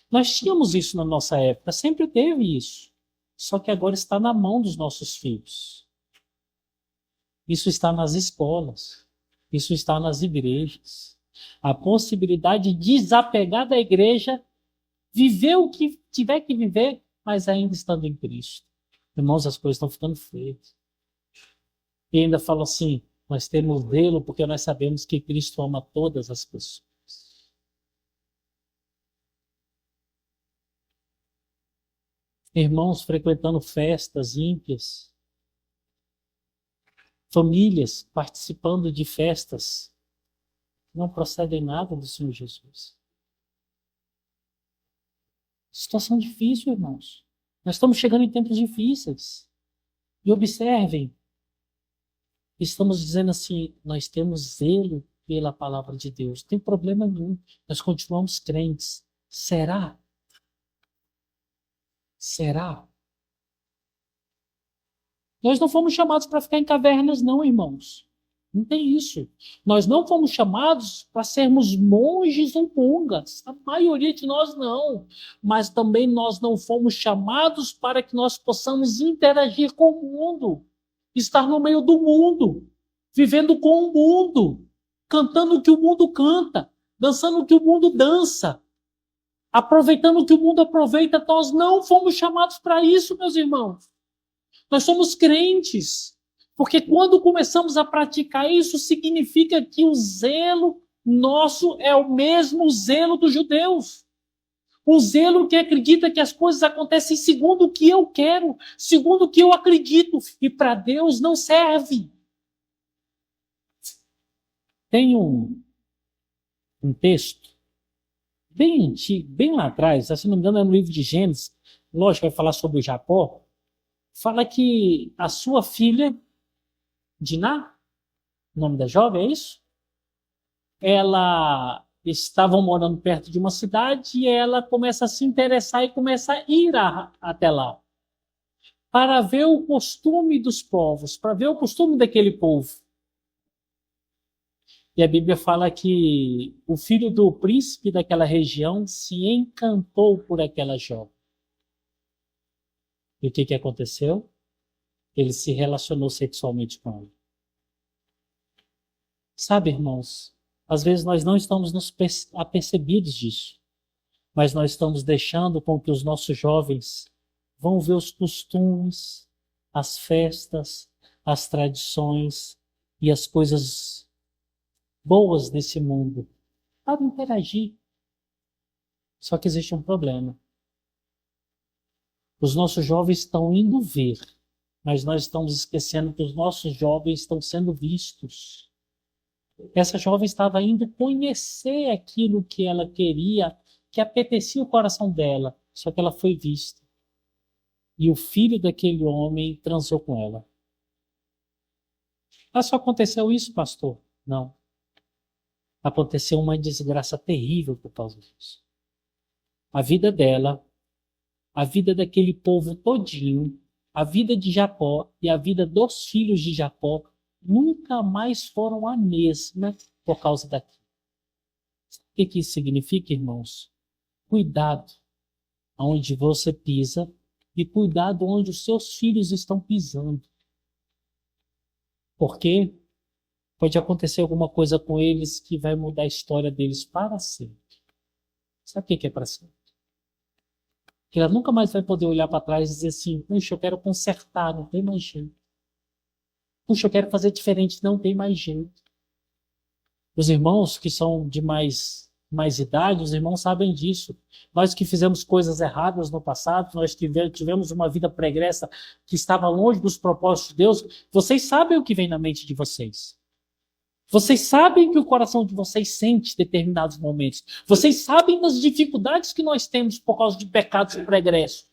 Nós tínhamos isso na nossa época, sempre teve isso. Só que agora está na mão dos nossos filhos. Isso está nas escolas. Isso está nas igrejas. A possibilidade de desapegar da igreja, viver o que tiver que viver, mas ainda estando em Cristo. Irmãos, as coisas estão ficando feias. E ainda fala assim, nós temos zelo porque nós sabemos que Cristo ama todas as pessoas. Irmãos frequentando festas ímpias, famílias participando de festas, não procedem nada do Senhor Jesus. Situação difícil, irmãos. Nós estamos chegando em tempos difíceis. E observem, estamos dizendo assim, nós temos zelo pela palavra de Deus. Não tem problema nenhum. Nós continuamos crentes. Será? Será? Nós não fomos chamados para ficar em cavernas, não, irmãos. Não tem isso. Nós não fomos chamados para sermos monges ou mongas. A maioria de nós não. Mas também nós não fomos chamados para que nós possamos interagir com o mundo. Estar no meio do mundo. Vivendo com o mundo. Cantando o que o mundo canta. Dançando o que o mundo dança. Aproveitando o que o mundo aproveita. Nós não fomos chamados para isso, meus irmãos. Nós somos crentes. Porque quando começamos a praticar isso, significa que o zelo nosso é o mesmo zelo dos judeus. O zelo que acredita que as coisas acontecem segundo o que eu quero, segundo o que eu acredito. E para Deus não serve. Tem um texto bem antigo, bem lá atrás, se não me engano é no livro de Gênesis, lógico, vai falar sobre o Jacó, fala que a sua filha, Diná, o nome da jovem, é isso? Ela estavam morando perto de uma cidade e ela começa a se interessar e começa a ir até lá para ver o costume dos povos, para ver o costume daquele povo. E a Bíblia fala que o filho do príncipe daquela região se encantou por aquela jovem. E o que aconteceu? Ele se relacionou sexualmente com ela. Sabe, irmãos, às vezes nós não estamos nos apercebidos disso, mas nós estamos deixando com que os nossos jovens vão ver os costumes, as festas, as tradições e as coisas boas desse mundo para interagir. Só que existe um problema. Os nossos jovens estão indo ver, mas nós estamos esquecendo que os nossos jovens estão sendo vistos. Essa jovem estava indo conhecer aquilo que ela queria, que apetecia o coração dela, só que ela foi vista. E o filho daquele homem transou com ela. Ah, só aconteceu isso, pastor? Não. Aconteceu uma desgraça terrível por causa disso. A vida dela, a vida daquele povo todinho, a vida de Jacó e a vida dos filhos de Jacó nunca mais foram a mesma por causa daquilo. O que isso significa, irmãos? cuidado aonde você pisa e cuidado onde os seus filhos estão pisando. Porque pode acontecer alguma coisa com eles que vai mudar a história deles para sempre. Sabe o que é para sempre? Que ela nunca mais vai poder olhar para trás e dizer assim: puxa, eu quero consertar, não tem mais jeito. Puxa, eu quero fazer diferente, não tem mais jeito. Os irmãos que são de mais idade, os irmãos sabem disso. Nós que fizemos coisas erradas no passado, nós tivemos uma vida pregressa que estava longe dos propósitos de Deus, vocês sabem o que vem na mente de vocês. Vocês sabem que o coração de vocês sente determinados momentos. Vocês sabem das dificuldades que nós temos por causa de pecados pregressos.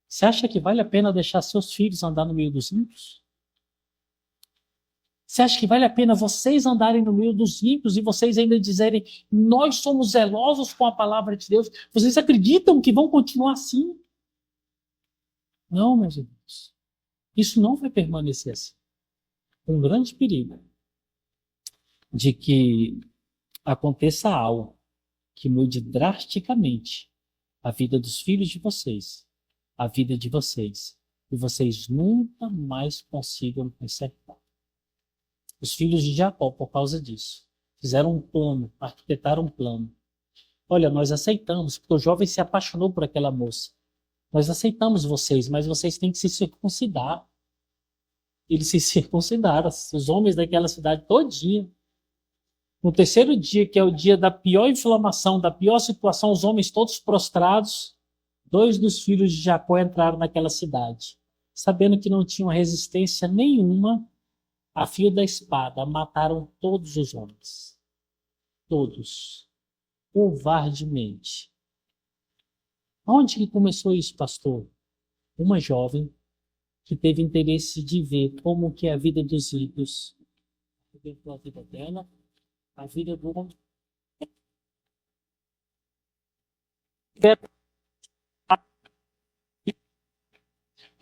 Você acha que vale a pena deixar seus filhos andar no meio dos ímpios? Você acha que vale a pena vocês andarem no meio dos ímpios e vocês ainda dizerem: nós somos zelosos com a palavra de Deus? Vocês acreditam que vão continuar assim? Não, meus irmãos. Isso não vai permanecer assim. Um grande perigo de que aconteça algo que mude drasticamente a vida dos filhos de vocês, a vida de vocês, e vocês nunca mais consigam consertar. Os filhos de Jacó, por causa disso, fizeram um plano, arquitetaram um plano. Olha, nós aceitamos, porque o jovem se apaixonou por aquela moça. Nós aceitamos vocês, mas vocês têm que se circuncidar. Eles se circuncidaram, os homens daquela cidade todinha. No terceiro dia, que é o dia da pior inflamação, da pior situação, os homens todos prostrados, 2 dos filhos de Jacó entraram naquela cidade, sabendo que não tinham resistência nenhuma, a fio da espada, mataram todos os homens. Todos. Covardemente. Onde que começou isso, pastor? Uma jovem que teve interesse de ver como que é a vida dos ímpios. A vida dela, a vida do homem. A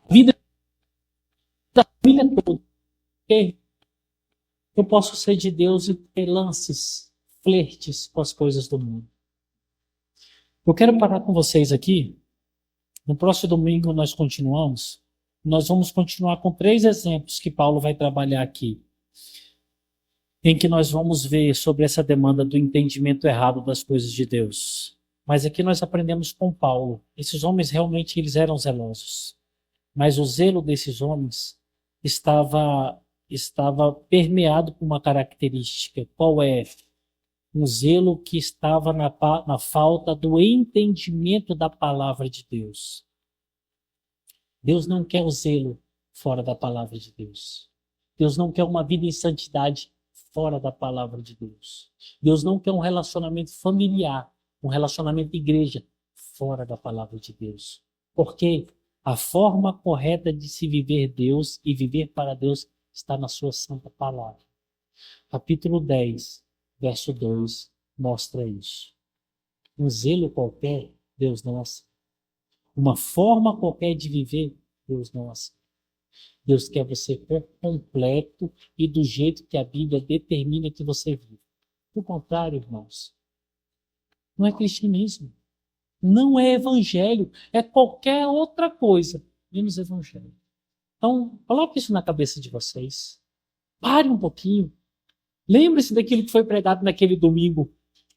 vida da família toda. Eu posso ser de Deus e ter lances, flertes com as coisas do mundo. Eu quero parar com vocês aqui. No próximo domingo nós continuamos. Nós vamos continuar com 3 exemplos que Paulo vai trabalhar aqui, em que nós vamos ver sobre essa demanda do entendimento errado das coisas de Deus. Mas aqui nós aprendemos com Paulo. Esses homens realmente eles eram zelosos. Mas o zelo desses homens estava permeado por uma característica. Qual é? Um zelo que estava na falta do entendimento da palavra de Deus. Deus não quer o zelo fora da palavra de Deus. Deus não quer uma vida em santidade fora da palavra de Deus. Deus não quer um relacionamento familiar, um relacionamento de igreja fora da palavra de Deus. Porque a forma correta de se viver Deus e viver para Deus está na sua santa palavra. Capítulo 10, verso 2, mostra isso. Um zelo qualquer, Deus não aceita. Uma forma qualquer de viver, Deus não aceita. Deus quer você por completo e do jeito que a Bíblia determina que você vive. Por contrário, irmãos, não é cristianismo. Não é evangelho. É qualquer outra coisa, menos evangelho. Então, coloque isso na cabeça de vocês. Pare um pouquinho. Lembre-se daquilo que foi pregado naquele domingo.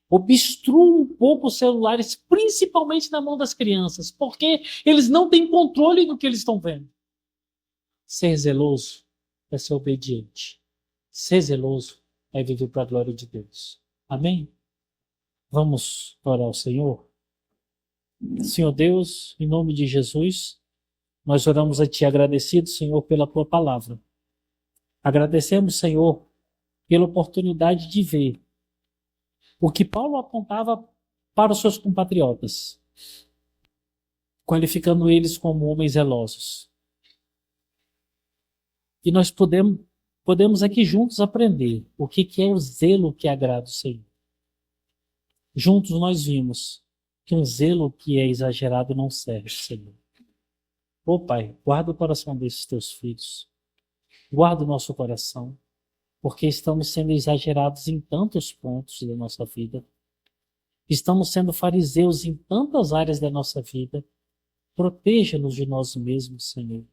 Obstrua um pouco os celulares, principalmente na mão das crianças, porque eles não têm controle do que eles estão vendo. Ser zeloso é ser obediente. Ser zeloso é viver para a glória de Deus. Amém? Vamos orar ao Senhor? Senhor Deus, em nome de Jesus, nós oramos a Ti agradecidos, Senhor, pela Tua palavra. Agradecemos, Senhor, pela oportunidade de ver o que Paulo apontava para os seus compatriotas, qualificando eles como homens zelosos. E nós podemos aqui juntos aprender o que é o zelo que agrada o Senhor. Juntos nós vimos que um zelo que é exagerado não serve, Senhor. Ô Pai, guarda o coração desses Teus filhos. Guarda o nosso coração, porque estamos sendo exagerados em tantos pontos da nossa vida. Estamos sendo fariseus em tantas áreas da nossa vida. Proteja-nos de nós mesmos, Senhor.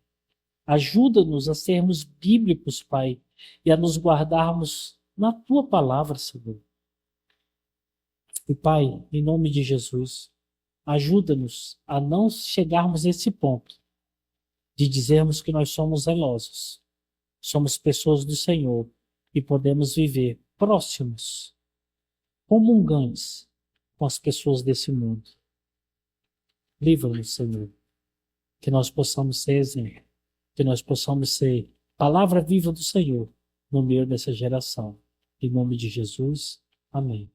Ajuda-nos a sermos bíblicos, Pai, e a nos guardarmos na Tua palavra, Senhor. E, Pai, em nome de Jesus, ajuda-nos a não chegarmos a esse ponto de dizermos que nós somos zelosos, somos pessoas do Senhor e podemos viver próximos, comungantes com as pessoas desse mundo. Livra-nos, Senhor, que nós possamos ser exemplo, que nós possamos ser palavra viva do Senhor no meio dessa geração. Em nome de Jesus, amém.